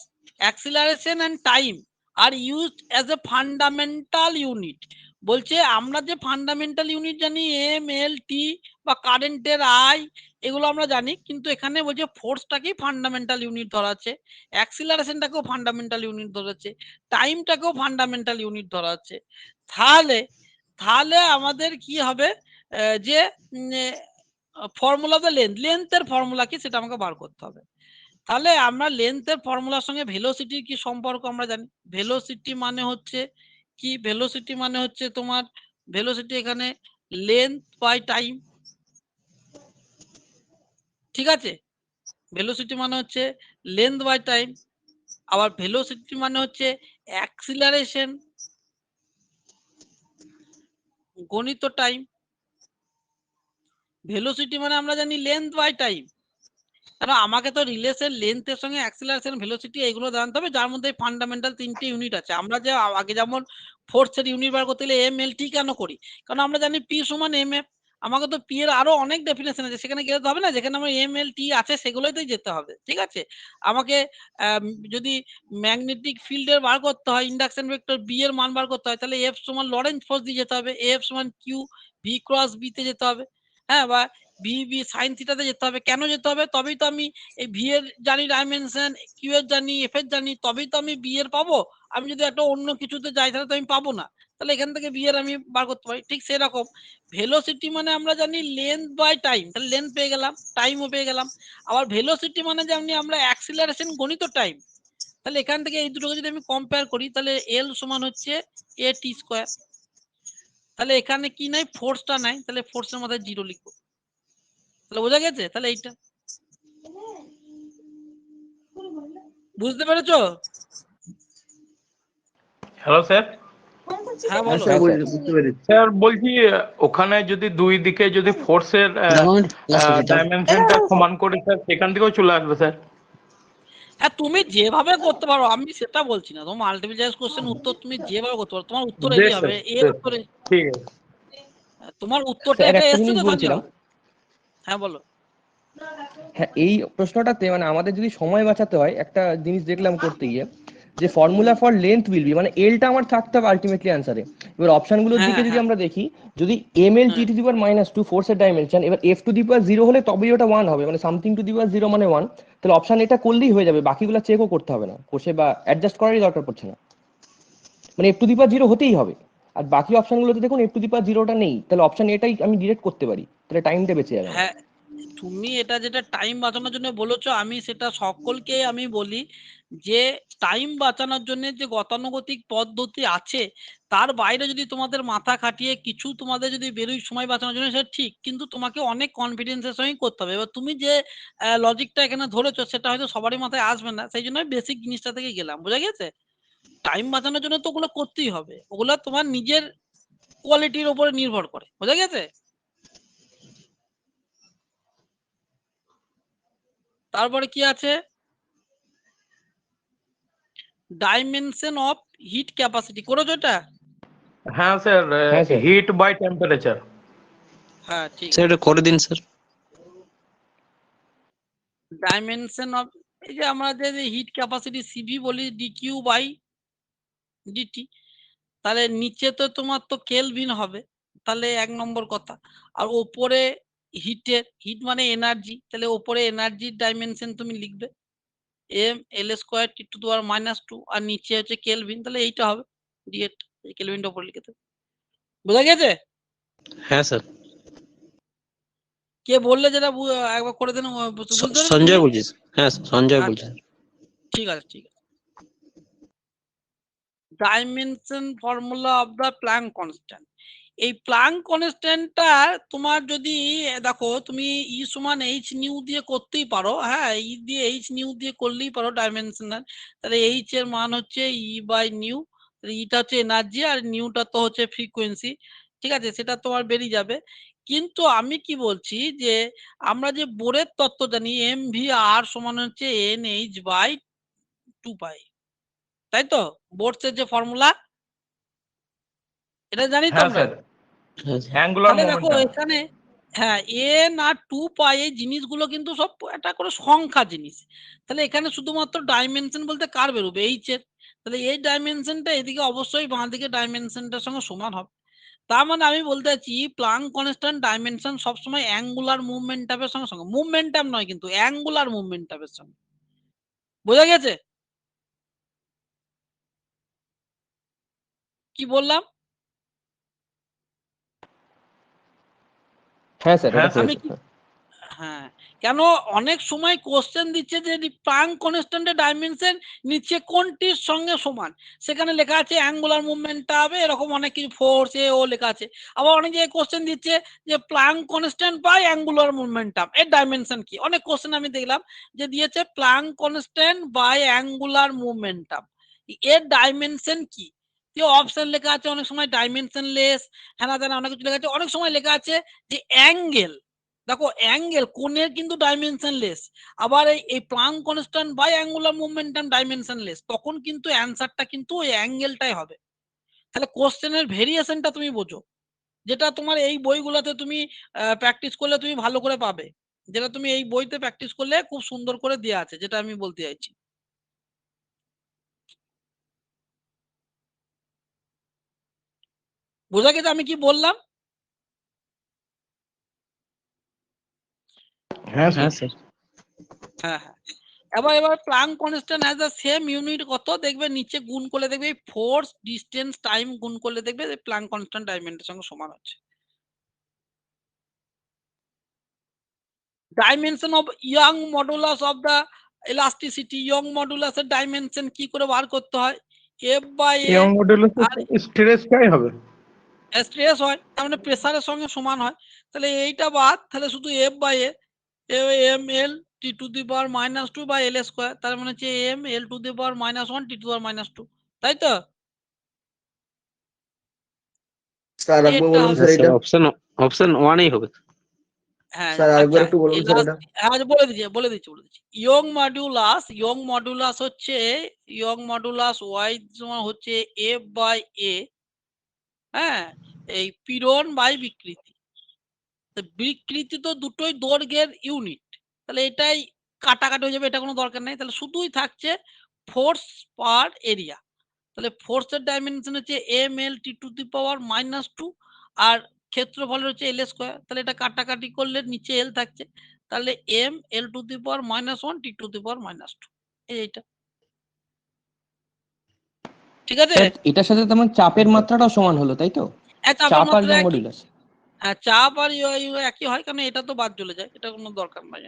A: acceleration and time are used as a fundamental unit, বলছে আমরা যে ফান্ডামেন্টাল ইউনিট জানি এম এল টি বা কারেন্টের আই, এগুলো আমরা জানি, কিন্তু এখানে বলছে ফোর্সটাকেই ফান্ডামেন্টাল ইউনিট ধরা আছে, অ্যাক্সিলারেশনটাকেও ফান্ডামেন্টাল ইউনিট ধরেছে, টাইমটাকেও ফান্ডামেন্টাল ইউনিট ধরা আছে। তাহলে তাহলে আমাদের কি হবে, যে ফর্মুলা অফ দ্য লেন্থের ফর্মুলা কি সেটা আমাকে বার করতে হবে। তাহলে আমরা লেন্থের ফর্মুলার সঙ্গে ভেলোসিটির কি সম্পর্ক আমরা জানি। ভেলোসিটি মানে হচ্ছে কি, ভেলোসিটি মানে হচ্ছে তোমার, ভেলোসিটি এখানে লেন্থ বাই টাইম, ঠিক আছে? ভেলোসিটি মানে হচ্ছে লেন্থ বাই টাইম, আবার ভেলোসিটি মানে হচ্ছে অ্যাক্সিলারেশন গণিত টাইম। ভেলোসিটি মানে আমরা জানি লেন্থ বাই টাইম, কারণ আমাকে তো রিলেসের লেন্থের সঙ্গে অ্যাক্সিলারেশন ভেলোসিটি এগুলো জানতে হবে, যার মধ্যে ফান্ডামেন্টাল 3টে ইউনিট আছে। আমরা যে আগে যেমন ফোর্সের ইউনিট বার করতে গেলে এম এল টি কেন করি, কারণ আমরা জানি পি সমান এম এফ। আমাকে তো পি এর আরো অনেক ডেফিনেশন আছে, সেখানে গেলে তো হবে না, যেখানে আমার এম এল টি আছে সেগুলোতেই যেতে হবে। ঠিক আছে, আমাকে যদি ম্যাগনেটিক ফিল্ডের বার করতে হয়, ইন্ডাকশন ভেক্টর বি এর মান বার করতে হয়, তাহলে এফ সমান লরেন্স ফোর্স দিয়ে যেতে হবে, এফ সমান কিউ ভি ক্রস বি তে যেতে হবে। হ্যাঁ, বা ভি বি সাইন থিটাতে যেতে হবে। কেন যেতে হবে? তবেই তো আমি এই ভি এর জানি ডাইমেনশন, কিউ এর জানি, এফ এর জানি, তবেই তো আমি বি এর পাবো। আমি যদি একটা অন্য কিছুতে যাই তাহলে তো আমি পাবো না। তাহলে এখান থেকে বি এর আমি বার করতে পারি। ঠিক সেরকম ভেলোসিটি মানে আমরা জানি লেন্থ বাই টাইম, তাহলে লেন্থ পেয়ে গেলাম, টাইমও পেয়ে গেলাম। আবার ভেলোসিটি মানে যেমনি আমরা অ্যাক্সিলারেশন গণিত টাইম, তাহলে এখান থেকে এই দুটোকে যদি আমি কম্পেয়ার করি তাহলে এল সমান হচ্ছে এ টি স্কোয়ার। তাহলে এখানে কি নাই, ফোর্সটা নাই, তাহলে ফোর্সের মধ্যে জিরো লিখবো। তাহলে বোঝা গেছে? তাহলে এইটা বুঝতে পেরেছো?
D: Hello sir.
A: হ্যাঁ
B: হ্যাঁ
A: বলো।
B: স্যার,
E: হ্যাঁ স্যার।
B: বুঝতে পেরেছি।
D: স্যার বলছি ওখানে যদি দুই দিকে যদি ফোর্সের ডাইমেনশনটা সমান করে স্যার সেখান থেকেও চলে আসবে স্যার।
A: হ্যাঁ, তুমি যেভাবে করতে পারো আমি সেটা বলছি না, তোমার মাল্টিপল চয়েস কোশ্চেন উত্তর তুমি যেভাবে করতে পারো, তোমার উত্তর
D: বেশ
A: এই হবে,
D: স্যার,
A: এর
D: বেশ,
A: উত্তরে
D: ঠিক আছে।
A: তোমার উত্তরটা
E: স্যার
A: এটা
E: একটা
A: এসছে
E: জিনিস
A: তো, তাহলে
E: বলছিলাম।
A: হবে। হ্যাঁ বলো।
E: হ্যাঁ, এই প্রশ্নটাতে মানে আমাদের যদি সময় বাঁচাতে হয়, একটা জিনিস দেখলাম করতে গিয়ে, যে formula for length will be, মানে এলটা আমার থাকতে হবে আলটিমেটলি অ্যান্সারে। এবার অপশনগুলোর
A: হ্যাঁ
E: দিকে যদি
A: হ্যাঁ
E: আমরা দেখি, যদি এম এল টি
A: হ্যাঁ
E: টু দি পাওয়ার -2 ফোর্সের ডাইমেনশন, এবার এফ টু দি পাওয়ার 0 হলে তবেই ওটা 1 হবে, মানে সামথিং টু দি পাওয়ার 0 মানে 1। তাহলে অপশন এটা করলেই হয়ে যাবে, বাকিগুলো চেকও করতে হবে না, কষে বা অ্যাডজাস্ট করারই দরকার পড়ছে না। মানে এফ টু দি পাওয়ার 0 হতেই হবে। আর বাকি অপশনগুলোতে দেখুন এফ টু দি পাওয়ার 0টা নেই, তাহলে অপশন এটাই আমি ডিরেক্ট করতে পারি, তাহলে টাইমটা বেঁচে যাবে আমার।
A: হ্যাঁ, তুমি এটা যেটা টাইম বাঁচানোর জন্য বলেছো, আমি সেটা সকলকে আমি বলি যে টাইম বাঁচানোর জন্য যে গতানুগতিক পদ্ধতি আছে তার বাইরে যদি তোমাদের মাথা খাটিয়ে কিছু তোমাদের যদি বেরোয় সময় বাঁচানোর জন্য, সেটা ঠিক, কিন্তু তোমাকে অনেক কনফিডেন্সের সঙ্গে করতে হবে। এবার তুমি যে লজিকটা এখানে ধরেছো সেটা হয়তো সবারই মাথায় আসবে না, সেই জন্য বেসিক জিনিসটা থেকে গেলাম। বোঝা গেছে? টাইম বাঁচানোর জন্য তো ওগুলো করতেই হবে, ওগুলো তোমার নিজের কোয়ালিটির উপরে নির্ভর করে। বোঝা গেছে? তারপরে কি আছে, ডাইমেনশন অফ হিট ক্যাপাসিটি করেছো এটা?
D: হ্যাঁ স্যার,
E: হ্যাঁ স্যার।
D: Hit by temperature.
A: হ্যাঁ ঠিক
C: স্যার
A: আছে।
C: এটা করে দিন স্যার।
A: ডাইমেনশন অফ, এই যে আমরা যে হিট ক্যাপাসিটি সিভি বলি ডিকিউ বাই ডিটি, তাহলে নিচে তো তোমার তো কেলভিন হবে, তাহলে 1 নম্বর কথা। আর ওপরে হিটের, হিট মানে এনার্জি, তাহলে ওপরে এনার্জির ডাইমেনশন তুমি লিখবে M L square T to the power -2, আর নিচে হচ্ছে কেলভিন, তাহলে এইটা হবে ডিএট, কেলভিনটা উপরে লিখে দেবে। বোঝা গেছে?
C: হ্যাঁ স্যার।
A: কে বললে যেটা একবার করে দেন, বুঝতে পেরেছো
C: সঞ্জয়
A: তুমি?
C: বলছি স্যার। হ্যাঁ সঞ্জয় বলছি।
A: আচ্ছা ঠিক আছে ঠিক আছে। Dimension formula of the Planck constant, এই প্ল্যাঙ্ক কনস্ট্যান্টটা তোমার যদি দেখো তুমি ই সমান এইচ নিউ দিয়ে করতেই পারো, হ্যাঁ ই দিয়ে এইচ নিউ দিয়ে করলেই পারো ডাইমেনশনাল। তাহলে এইচ এর মান হচ্ছে ই বাই নিউ, ইটা হচ্ছে এনার্জি আর নিউটা তো হচ্ছে ফ্রিকোয়েন্সি। ঠিক আছে, সেটা তোমার বেরিয়ে যাবে। কিন্তু আমি কি বলছি যে আমরা যে বোরের তত্ত্ব জানি এম ভি আর সমান হচ্ছে এন এইচ বাই 2 পাই, তাই তো? বোর্ডসের যে ফর্মুলা, এটা জানি তো
D: হ্যাঁ
A: আমরা।
D: স্যার,
C: হ্যাঁ স্যার।
D: অ্যাঙ্গুলার
A: তাহলে দেখো
D: মোমেন্টাম।
A: এখানে, হ্যাঁ এন আর 2 পাই এই জিনিসগুলো কিন্তু সব একটা করে সংখ্যা জিনিস। তাহলে এখানে শুধুমাত্র ডাইমেনশন বলতে কার বেরোবে, এইচ এর। তাহলে এই ডাইমেনশনটা এদিকে অবশ্যই বাঁ দিকে ডাইমেনশনটার সঙ্গে সমান হবে। তার মানে আমি বলতে চাচ্ছি প্লাঙ্ক কনস্ট্যান্ট ডাইমেনশন সবসময় অ্যাঙ্গুলার মুভমেন্টামের সঙ্গে সঙ্গে, মুভমেন্টাম নয় কিন্তু অ্যাঙ্গুলার মুভমেন্টামের সঙ্গে। বোঝা গেছে কি বললাম?
E: হ্যাঁ স্যার,
D: হ্যাঁ
E: এটা
D: স্যার।
A: আমি
E: পেয়েছে।
A: কি, হ্যাঁ, কেন অনেক সময় কোশ্চেন দিচ্ছে যে প্লাঙ্ক কনস্ট্যান্টের ডাইমেনশন নিচে কোনটির সঙ্গে সমান, সেখানে লেখা আছে অ্যাঙ্গুলার মুভমেন্টটা হবে এরকম অনেক কিছু, ফোর্স এ ও লেখা আছে। আবার অনেক জায়গায় কোশ্চেন দিচ্ছে যে Planck constant by angular momentum, এর ডাইমেনশন কি। অনেক কোশ্চেন আমি দেখলাম যে দিয়েছে Planck constant by angular momentum, এর ডাইমেনশন কি। অপশন লেখা আছে অনেক সময় ডাইমেনশনলেস, হ্যাঁ না অনেক কিছু লেখা আছে, অনেক সময় লেখা আছে যে অ্যাঙ্গেল। দেখো অ্যাঙ্গেল কোণের কিন্তু ডাইমেনশনলেস, আবার এই Planck constant by angular momentum dimensionless, তখন কিন্তু অ্যান্সারটা কিন্তু ওই অ্যাঙ্গেলটাই হবে। তাহলে কোশ্চেনের ভেরিয়েশনটা তুমি বোঝো, যেটা তোমার এই বইগুলোতে তুমি প্র্যাকটিস করলে তুমি ভালো করে পাবে, যেটা তুমি এই বইতে প্র্যাকটিস করলে খুব সুন্দর করে দেওয়া আছে, যেটা আমি বলতে চাইছি। বোঝা গেছে আমি কি বললাম?
D: হ্যাঁ
C: হ্যাঁ
D: স্যার।
C: স্যার।
A: হ্যাঁ হ্যাঁ। এবার Planck constant has the same unit কত, দেখবে নিচে গুণ করলে দেখবে ফোর্স ডিস্টেন্স টাইম গুণ করলে দেখবে প্লাঙ্ক কনস্ট্যান্ট ডাইমেনশনের সঙ্গে সমান হচ্ছে। Dimension of Young modulus of the elasticity, Young মডুলাসের ডাইমেনশন কি করে বার করতে হয়? F by A
D: Young modulus
A: আর
D: স্ট্রেসটাই হবে।
A: স্ট্রেস হয় তার মানে প্রেসারের সঙ্গে সমান হয়, তাহলে এইটা বাদ, তাহলে শুধু F by A M L T to the power -2 by L square, তার মানে হচ্ছে M L to the power -1 T to the power -2, তাই তো?
B: স্যার একবার
A: এটা
B: বলুন
A: হবে।
B: স্যার
C: স্যার
B: এটা।
C: অপশন 1-ই হবে।
A: হ্যাঁ
B: স্যার আরেকবার
A: আচ্ছা,
B: একটু বলুন স্যার এটা।
A: বলে দিচ্ছি ইয়ং মডুলাস হচ্ছে ওয়াই সমান হচ্ছে এফ বাই এ, হ্যাঁ, এই পীড়ন বাই বিকৃতি। তো বিকৃতি তো দুটোই দৈর্ঘ্যের ইউনিট, তাহলে এটাই কাটাকাটি হয়ে যাবে, এটা কোনো দরকার নেই, তাহলে শুধুই থাকছে ফোর্স পার এরিয়া। তাহলে ফোর্সের ডাইমেনশন হচ্ছে M L T to the power -2 আর ক্ষেত্রফলের হচ্ছে এল স্কোয়ার, তাহলে এটা কাটাকাটি করলে নিচে এল থাকছে, তাহলে M L to the power -1 T to the power -2, এইটা ঠিক আছে।
E: স্যার এটার সাথে তেমন চাপের মাত্রাটাও সমান হলো, তাই তো?
A: চাপের
E: চাপ আর
A: মাত্রা
E: ইয়ং
A: একই,
E: মডুলাস।
A: হ্যাঁ চাপ আর ইউ একই হয়, কারণ এটা তো বাদ চলে যায়, এটা কোনো দরকার নাই।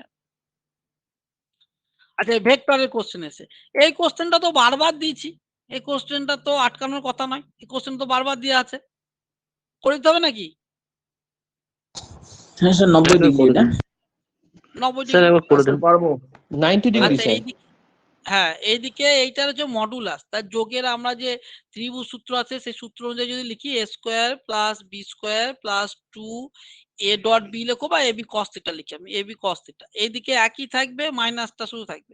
A: আচ্ছা ভেক্টরের কোশ্চেন এসে, এই কোশ্চেনটা তো বারবার দিয়েছি, এই কোশ্চেনটা তো আটকানোর কথা নয়, এই কোশ্চেন তো বারবার দেওয়া আছে, করে দিতে হবে নাকি?
F: হ্যাঁ স্যার 90
C: স্যার
F: ডিগ্রি
C: করে
F: এটা।
C: দিন।
A: 90
C: স্যার
A: ডিগ্রি।
C: একবার করে
B: স্যার
C: দিন।
B: পারবো।
E: 90 ডিগ্রি
A: আচ্ছা
E: স্যার।
A: এইদিকে, হ্যাঁ এইদিকে এইটার হচ্ছে মডুলাস, তার যোগের আমরা যে ত্রিভুজ সূত্র আছে সেই সূত্র অনুযায়ী যদি লিখি A square plus B square plus 2 A dot B লেখো বা এ বি কস থিটা লিখি আমি, এ বি কস থিটা, এইদিকে একই থাকবে, মাইনাসটা শুধু থাকবে,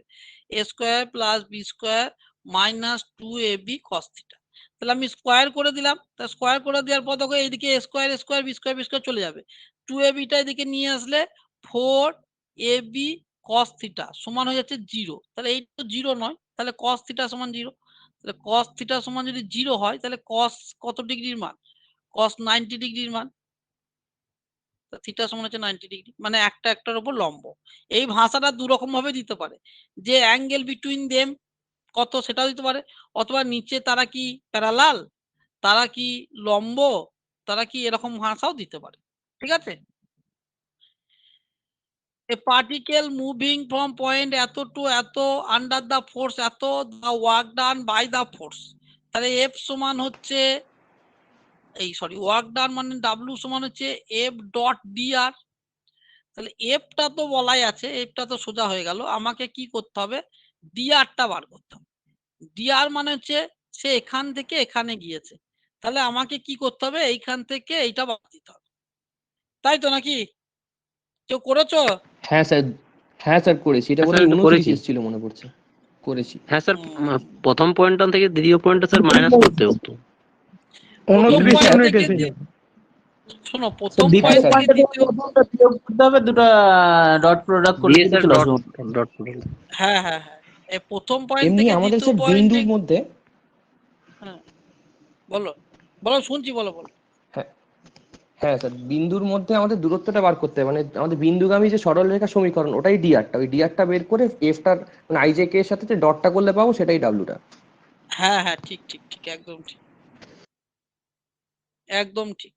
A: A square plus B square minus 2 A B cos theta. তাহলে আমি স্কোয়ার করে দিলাম, তা স্কোয়ার করে দেওয়ার পর দেখো এইদিকে square square b square b square চলে যাবে, 2 এ বিটা এদিকে নিয়ে আসলে 4 এ বি কস থিটা সমান হয়ে যাচ্ছে 0, তাহলে এই তো 0 নয়, তাহলে কস থিটা সমান 0, তাহলে কস থিটা সমান যদি 0 হয় তাহলে কস কত ডিগ্রির মান? কস 90 ডিগ্রির মান, থিটা সমান হচ্ছে 90 ডিগ্রি, মানে একটা একটার উপর লম্ব। এই ভাষাটা দু রকম ভাবে দিতে পারে, যে অ্যাঙ্গেল বিটুইন দেম কত সেটাও দিতে পারে, অথবা নিচে তারা কি প্যারালাল, তারা কি লম্ব, তারা কি এরকম ভাষাও দিতে পারে, ঠিক আছে। A particle moving from point এত to এত under the force এত, the work done by the force, তাহলে F সমান হচ্ছে এই সরি ওয়ার্ক ডান মানে W সমান হচ্ছে F ডট dr, তাহলে F টা তো বলাই আছে, F টা তো সোজা হয়ে গেল, আমাকে কি করতে হবে? dr টা বার করতে হবে। dr মানে হচ্ছে সে এখান থেকে এখানে গিয়েছে, তাহলে আমাকে কি করতে হবে? এইখান থেকে এইটা বাদ দিতে হবে, তাই তো নাকি? কেউ করেছো?
E: হ্যাঁ স্যার, হ্যাঁ স্যার করেছি, এটা
C: হ্যাঁ
E: বোধ
C: স্যার,
E: হয়
C: এটা
E: 29
C: করেছি।
E: এসেছিল মনে পড়ছে, করেছি।
C: হ্যাঁ স্যার,
A: হুম,
C: প্রথম পয়েন্টটা থেকে দ্বিতীয় পয়েন্টটা স্যার মাইনাস করতে হতো।
A: প্রথম
D: 29
A: পয়েন্ট
D: ইউনিট
A: থেকে
D: এসে যাবে।
A: শোনো
F: তো
A: প্রথম
F: দ্বিতীয়
A: পয়েন্ট
E: স্যার।
A: থেকে
F: পয়েন্টে
A: দ্বিতীয়,
F: বিয়োগ করতে হবে, দুটো ডট প্রোডাক্ট করে
C: দিয়ে
F: দিলে
C: স্যার
F: চলে
C: ডট
F: আসবে।
C: Dot product.
A: হ্যাঁ হ্যাঁ হ্যাঁ, এই প্রথম পয়েন্ট
E: এমনি
A: থেকে
E: আমাদের
A: দ্বিতীয়
E: স্যার
A: পয়েন্টে,
E: বিন্দুর মধ্যে,
A: হ্যাঁ বলো বলো শুনছি, বলো বলো।
E: হ্যাঁ হ্যাঁ স্যার, বিন্দুর মধ্যে আমাদের দূরত্বটা বার করতে হবে, মানে আমাদের বিন্দুগামী যে সরলরেখা সমীকরণ ওটাই ডিআরটা, ওই ডিআরটা বের করে এফটার মানে আইজেকে এর সাথে যে ডটটা করলে পাবো সেটাই ডাব্লুটা।
A: হ্যাঁ হ্যাঁ ঠিক ঠিক ঠিক, একদম ঠিক, একদম ঠিক।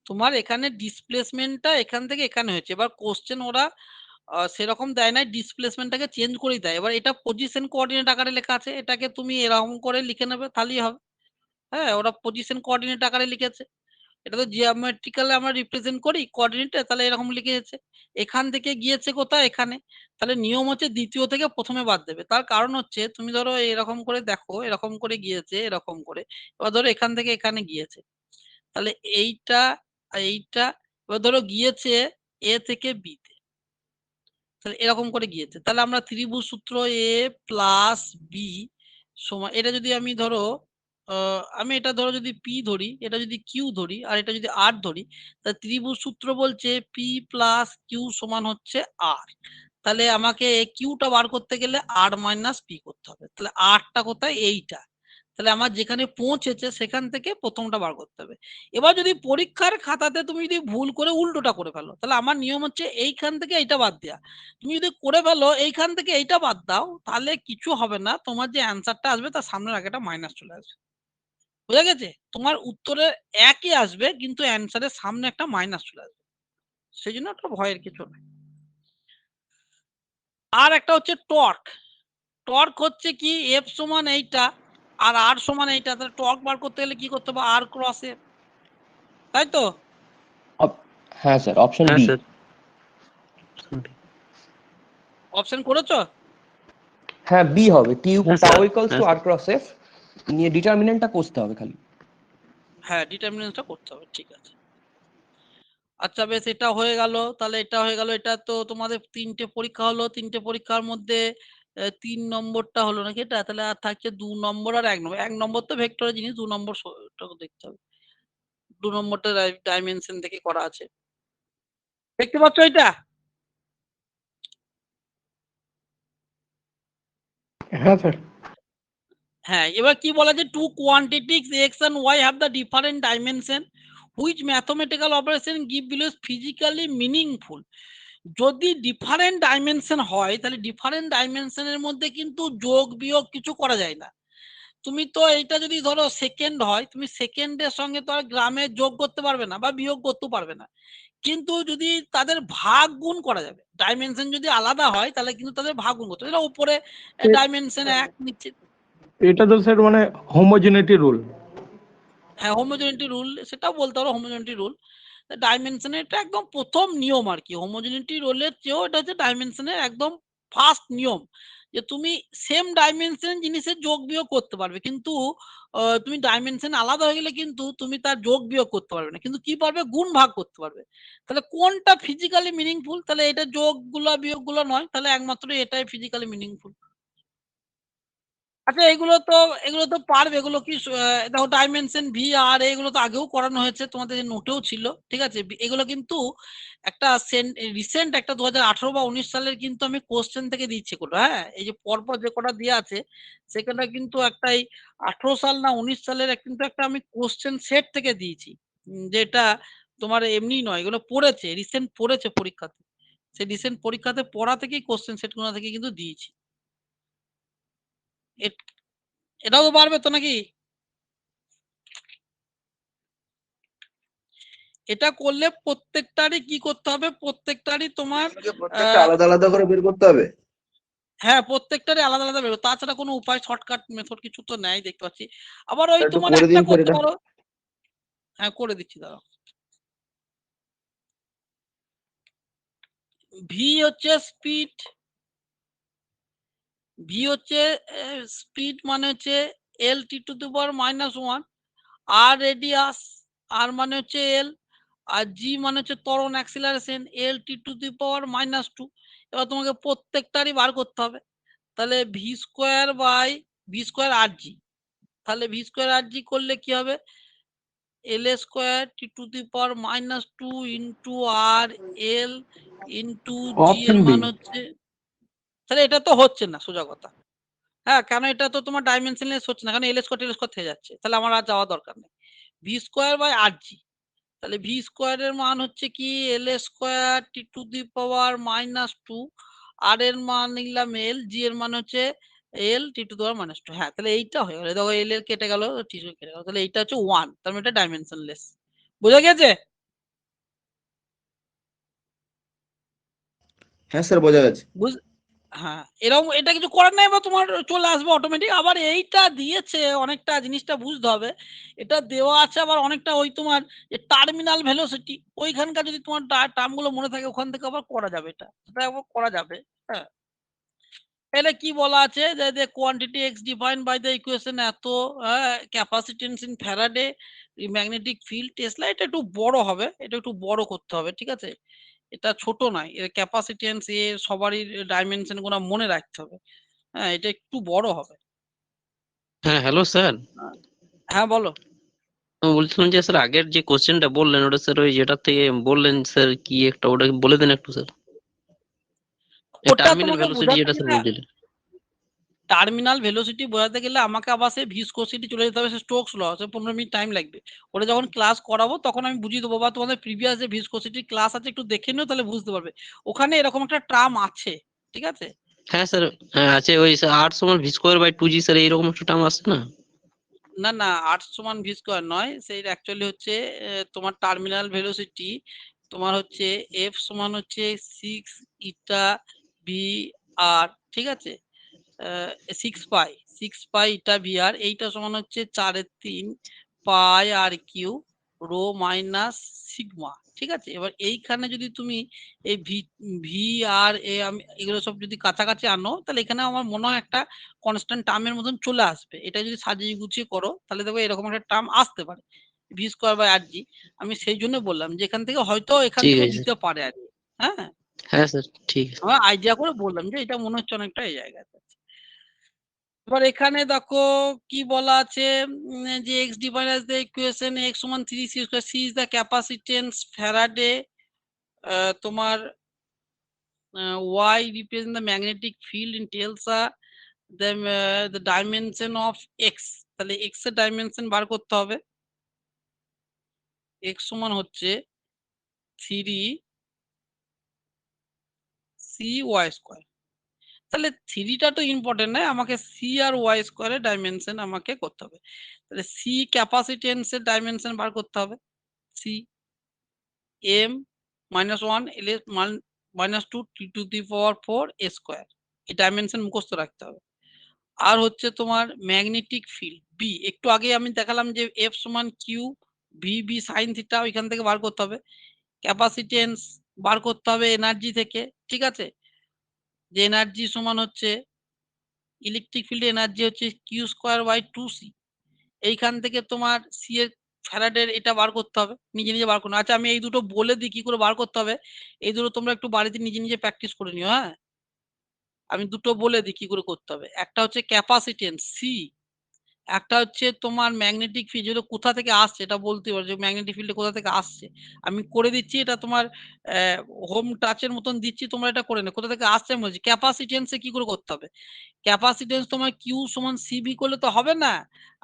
A: তোমার এখানে ডিসপ্লেসমেন্টটা এখান থেকে এখানে হয়েছে, এবার কোশ্চেন ওরা সেরকম দেয় না, ডিসপ্লেসমেন্টটাকে চেঞ্জ করে দেয়, এবার এটা পজিশন কোঅর্ডিনেট আকারে লেখা আছে, এটাকে তুমি এরকম করে লিখে নেবে তাহলেই হবে। হ্যাঁ ওরা পজিশন কোঅর্ডিনেট আকারে লিখেছে, এটা তো জিওমেট্রিক্যালি আমরা রিপ্রেজেন্ট করি কোঅর্ডিনেটে, তাহলে এরকম লিখেছে, এখান থেকে গিয়েছে কোথায়? এখানে, তাহলে নিয়ম হচ্ছে দ্বিতীয় থেকে প্রথমে বাদ দেবে, তার কারণ হচ্ছে তুমি ধরো এরকম করে দেখো, এরকম করে গিয়েছে এরকম করে, এবার ধরো এখান থেকে এখানে গিয়েছে, তাহলে এইটা এইটা, এবার ধরো গিয়েছে এ থেকে বি তে, তাহলে এরকম করে গিয়েছে। তাহলে আমরা ত্রিভুজ সূত্র এ প্লাস বি সমান, এটা যদি আমি ধরো আমি এটা ধরো যদি পি ধরি, এটা যদি কিউ ধরি, আর এটা যদি আর ধরি, তাহলে ত্রিভুজ সূত্র বলছে পি প্লাস কিউ সমান হচ্ছে আর। তাহলে আমাকে কিউটা বার করতে গেলে আর মাইনাস পি করতে হবে। তাহলে আরটা কোথায়? এইটা। তাহলে আমার যেখানে পৌঁছেছে সেখান থেকে প্রথমটা বার করতে হবে। এবার যদি পরীক্ষার খাতাতে তুমি যদি ভুল করে উল্টোটা করে ফেলো, তাহলে আমার নিয়ম হচ্ছে এইখান থেকে এইটা বাদ দেওয়া। তুমি যদি করে ফেলো এইখান থেকে এইটা বাদ দাও, তাহলে কিছু হবে না, তোমার যে অ্যান্সারটা আসবে তার সামনের আগেটা মাইনাস চলে আসবে। বুঝা গেছে? তোমার উত্তরে একই আসবে কিন্তু অ্যান্সারের সামনে একটা মাইনাস চলে আসবে, সেই জন্য একটা ভয়ের কিছু নেই। আর একটা হচ্ছে টর্ক। টর্ক হচ্ছে কি এফ সমান এইটা আর আর সমান এইটা, তাহলে টর্ক বার করতে গেলে কি করতে হবে? আর ক্রস এফ, তাই তো?
E: হ্যাঁ স্যার, অপশন
C: হ্যাঁ
E: বি।
C: স্যার।
A: অপশন করেছো?
E: হ্যাঁ, বি হবে। টিউ
C: হ্যাঁ
E: টাউ
C: স্যার,
E: ইকুয়ালস টু
C: হ্যাঁ
E: আর ক্রস এফ, নিয়ে ডিটারমিনেন্টটা কষতে হবে খালি।
A: হ্যাঁ, ডিটারমিনেন্টটা করতে হবে, ঠিক আছে। আচ্ছা বেশ, এটা হয়ে গেল। তাহলে এটা হয়ে গেল। এটা তো তোমাদের 3টে পরীক্ষা হলো, 3টে পরীক্ষার মধ্যে 3 নম্বরটা হলো নাকি এটা? তাহলে আর থাকছে 2 নম্বর আর 1 নম্বর। 1 নম্বর তো ভেক্টরের জিনিস, 2 নম্বর দেখতে হবে। 2 নম্বরটা ডাইমেনশন থেকে করা আছে, দেখতে পাচ্ছ এটা?
D: হ্যাঁ স্যার।
A: হ্যাঁ, এবার কি বলা যে two quantities x and y have the different dimension which mathematical operation give below physically meaningful। যদি ডিফারেন্ট ডাইমেনশন হয় তাহলে ডিফারেন্ট ডাইমেনশনের মধ্যে কিন্তু যোগ বিয়োগ কিছু করা যায় না। তুমি তো এইটা যদি ধরো সেকেন্ড হয়, তুমি সেকেন্ডের সঙ্গে তো আর গ্রামে যোগ করতে পারবে না বা বিয়োগ করতেও পারবে না, কিন্তু যদি তাদের ভাগ গুণ করা যাবে। ডাইমেনশন যদি আলাদা হয় তাহলে কিন্তু তাদের ভাগ গুণ করতে হবে। এটা উপরে ডাইমেনশন 1 নিচ্ছে।
D: এটা তো স্যার মানে হোমোজেনিটি রুল।
A: হ্যাঁ, হোমোজেনিটি রুল, সেটাও বলতে পারো হোমোজেনিটি রুল। ডাইমেনশনের এটা একদম প্রথম নিয়ম আর কি। হোমোজেনিটি রুলের চেয়েও এটা হচ্ছে ডাইমেনশনের একদম ফার্স্ট নিয়ম, যে তুমি সেম ডাইমেনশন জিনিসের যোগ বিয়োগ করতে পারবে, কিন্তু তুমি ডাইমেনশন আলাদা হয়ে গেলে কিন্তু তুমি তার যোগ বিয়োগ করতে পারবে না, কিন্তু কি পারবে? গুণ ভাগ করতে পারবে। তাহলে কোনটা ফিজিক্যালি মিনিংফুল? তাহলে এটা যোগগুলো বিয়োগগুলো নয়, তাহলে একমাত্র এটাই ফিজিক্যালি মিনিংফুল। আচ্ছা, এগুলো তো পারবে। এগুলো কি দেখো ডাইমেনশন ভি আর এগুলো তো আগেও করানো হয়েছে, তোমাদের নোটেও ছিল, ঠিক আছে? এগুলো কিন্তু একটা রিসেন্ট একটা 2018 বা 19 সালের কিন্তু আমি কোশ্চেন থেকে দিচ্ছি এগুলো। হ্যাঁ, এই যে পরপর যে কটা দিয়ে আছে সেখানে কিন্তু একটাই 18 সাল না 19 সালের কিন্তু একটা আমি কোশ্চেন সেট থেকে দিয়েছি, যেটা তোমার এমনি নয়, এগুলো পড়েছে, রিসেন্ট পড়েছে পরীক্ষাতে। সেই রিসেন্ট পরীক্ষাতে পড়া থেকেই কোশ্চেন সেট গুলো থেকে কিন্তু দিয়েছি। এটাও তো পারবে তো নাকি? এটা করলে প্রত্যেকটারই কি করতে হবে? প্রত্যেকটারই তোমার
B: প্রত্যেকটা আলাদা আলাদা করে বের করতে হবে।
A: হ্যাঁ, প্রত্যেকটারই আলাদা আলাদা বেরোবে, তাছাড়া কোনো উপায় শর্টকাট মেথড কিছু তো নেই দেখতে পাচ্ছি। আবার ওই
B: একটু
A: তোমার
B: করে
A: একটা
B: দিন স্যার
A: করতে
B: এটা।
A: পারো। হ্যাঁ, করে দিচ্ছি, দাঁড়াও। ভি হচ্ছে স্পিড, ভি হচ্ছে স্পিড মানে হচ্ছে এল টি to the power -1, R radius, আর মানে হচ্ছে এল, আর জি মানে হচ্ছে ত্বরণ acceleration L T to the power -2। এবার তোমাকে প্রত্যেকটারই বার করতে হবে। তাহলে V square by V square R G, তাহলে ভি স্কোয়ার আর জি করলে কি হবে? L square T to the power -2 into R L into G
D: option
A: এর
D: বি।
A: মান হচ্ছে। তাহলে এটা তো হচ্ছে না, সোজা কথা। হ্যাঁ, কেন? এটা তো তোমার ডাইমেনশনলেস হচ্ছে না, কারণ এল স্কোয়ার টেল স্কোয়ার থেকে যাচ্ছে, তাহলে আমার আর যাওয়া দরকার নেই। V square by R G, তাহলে ভি স্কোয়ারের মান হচ্ছে কি এল square T to the power -2, আর এর মান নিলাম এল, জি এর মান হচ্ছে এল টি টু দি পাওয়ার -2। হ্যাঁ, তাহলে এইটা হয়ে গেল। দেখো এল এর কেটে গেল, টি কেটে গেল, তাহলে এইটা হচ্ছে 1, তার মানে এটা ডাইমেনশনলেস। বুঝা গেছে?
B: হ্যাঁ স্যার, বোঝা গেছে।
A: হ্যাঁ, এরকম এটা কিছু করার নাই, বা তোমার চলে আসবে অটোমেটিক। আবার এইটা দিয়েছে অনেকটা, জিনিসটা বুঝতে হবে। এটা দেওয়া আছে আবার অনেকটা ওই তোমার যে টার্মিনাল ভেলোসিটি, ওইখানকার যদি তোমার টার্ম গুলো মনে থাকে ওখান থেকে আবার করা যাবে, এটা আবার করা যাবে। হ্যাঁ, তাহলে কি বলা আছে যে quantity X defined by the equation এত, capacitance in Faraday, magnetic field tesla. এটা একটু বড় হবে, এটা একটু বড় করতে হবে, ঠিক আছে? এটা ছোট নয়, এর ক্যাপাসিটেন্স এর সবারই ডাইমেনশন গুলো মনে রাখতে হবে। হ্যাঁ, এটা একটু বড় হবে।
C: হ্যাঁ হ্যালো স্যার,
A: হ্যাঁ বলো।
C: আমি বলছিলাম যে স্যার আগের যে কোশ্চেনটা বললেন ওটা স্যার ওই যেটা থেকে বললেন স্যার কি একটা ওটা বলে দেন একটু স্যার।
A: ওটা
C: টার্মিনাল
A: তোমাকে
C: ভেলোসিটি
A: বোঝাতে
C: যেটা স্যার
A: গেলে,
C: বলছিলেন।
A: টার্মিনাল ভেলোসিটি বোঝাতে গেলে আমাকে আবার সেই ভিসকোসিটি চলে যেতে হবে, সে স্টোকস ল, সে 15 মিনিট টাইম লাগবে। ওটা যখন ক্লাস করাবো তখন আমি বুঝিয়ে দেবো, বা তোমাদের প্রিভিয়াস যে ভিসকোসিটির ক্লাস আছে একটু দেখে নিও, তাহলে বুঝতে পারবে। ওখানে এরকম একটা ট্রাম আছে, ঠিক আছে?
C: হ্যাঁ স্যার, হ্যাঁ আছে ওই স্যার আর সমান V square by 2g sir এইরকম একটা টার্ম আছে না?
A: না না, 8 সমান ভি স্কোয়ার নয়, সেই অ্যাকচুয়ালি হচ্ছে তোমার টার্মিনাল ভেলোসিটি তোমার হচ্ছে এফ সমান হচ্ছে 6 ইটা ভি আর, ঠিক আছে? 6 পাই ইটা ভি আর, এইটা সমান হচ্ছে 4/3 পাই আর কিউ রো মাইনাস সিগমা, ঠিক আছে? এবার এইখানে যদি তুমি এই ভি আর এ আমি এগুলো সব যদি কাছাকাছি আনো, তাহলে এখানে আমার মনে হয় একটা কনস্ট্যান্ট টার্মের মতন চলে আসবে। এটা যদি সাজিয়ে গুছিয়ে করো তাহলে দেখো এরকম একটা টার্ম আসতে পারে, ভি স্কোয়ার বাই আর জি। আমি সেই জন্য বললাম যে এখান থেকে হয়তো এখান
C: ঠিক
A: থেকে
C: আছে
A: দিতে পারে আর কি। হ্যাঁ,
C: হ্যাঁ স্যার ঠিক আছে।
A: আমার আইডিয়া করে বললাম যে এটা মনে হচ্ছে অনেকটা এই জায়গাতে। এবার এখানে দেখো কি বলা আছে, যে x divide as the equation x সমান 3c square, c is the capacitance Faraday, তোমার y represent the magnetic field in Tesla, the dimension of x, তাহলে x এর ডাইমেনশন বার করতে হবে। x সমান হচ্ছে 3c y স্কয়ার। তাহলে 3টা তো ইম্পর্টেন্ট নয়, আমাকে c আর y স্কয়ারের ডাইমেনশন আমাকে করতে হবে। তাহলে c ক্যাপাসিটেন্সের ডাইমেনশন বার করতে হবে, c m -1 ls -2 t two the power 4 a square, এই ডাইমেনশন মুখস্থ রাখতে হবে। আর হচ্ছে তোমার ম্যাগনেটিক ফিল্ড b, একটু আগে আমি দেখালাম যে f সমান q v sin থিটা, ওইখান থেকে বার করতে হবে। ক্যাপাসিটেন্স বার করতে হবে এনার্জি থেকে, ঠিক আছে? যে এনার্জি সমান হচ্ছে ইলেকট্রিক ফিল্ডের এনার্জি হচ্ছে কিউ স্কোয়ার বাই 2c। এইখান থেকে তোমার সি এর ফ্যারাডের এটা বার করতে হবে, নিজে নিজে বার করুন। আচ্ছা আমি এই দুটো বলে দিই কি করে বার করতে হবে, এই দুটো তোমরা একটু বাড়িতে নিজে নিজে প্র্যাকটিস করে নিও। হ্যাঁ, আমি দুটো বলে দিই কি করে করতে হবে। একটা হচ্ছে ক্যাপাসিটেন্স সি, একটা হচ্ছে তোমার ম্যাগনেটিক ফিল্ড, যেটা কোথা থেকে আসছে এটা বলতে পারো, যে ম্যাগনেটিক ফিল্ডে কোথা থেকে আসছে। আমি করে দিচ্ছি, এটা তোমার হোম টাচের মতন দিচ্ছি, তোমরা এটা করে নাও। কোথা থেকে আসছে আমি বলছি। ক্যাপাসিটেন্সে কি করে করতে হবে, ক্যাপাসিটেন্স তোমার কিউ সমান সিভি করলে তো হবে না,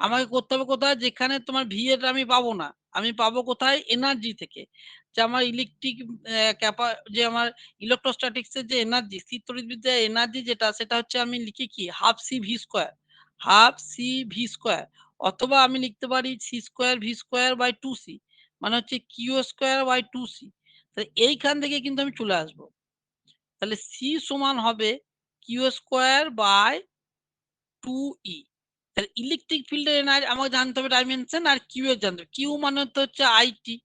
A: আমাকে করতে হবে কোথায়, যেখানে তোমার ভি এর আমি পাবো না, আমি পাবো কোথায়, এনার্জি থেকে। যে আমার ইলেকট্রিক যে আমার ইলেকট্রোস্ট্যাটিক্সের যে এনার্জি, স্থিরতড়িৎবিদ্যার এনার্জি যেটা, সেটা হচ্ছে আমি লিখি কি half c v square, half c v square, অথবা আমি লিখতে পারি c square v square by 2c, মানে হচ্ছে কিউ স্কোয়ার বাই 2c। তাহলে এইখান থেকে কিন্তু আমি চলে আসবো। তাহলে সি সমান হবে কিউ স্কোয়ার বাই 2e। তাহলে ইলেকট্রিক ফিল্ডের এনার্জি আমাকে জানতে হবে ডাইমেনশন, আর কিউ এর জানতে হবে। কিউ মানে তো হচ্ছে আইটি,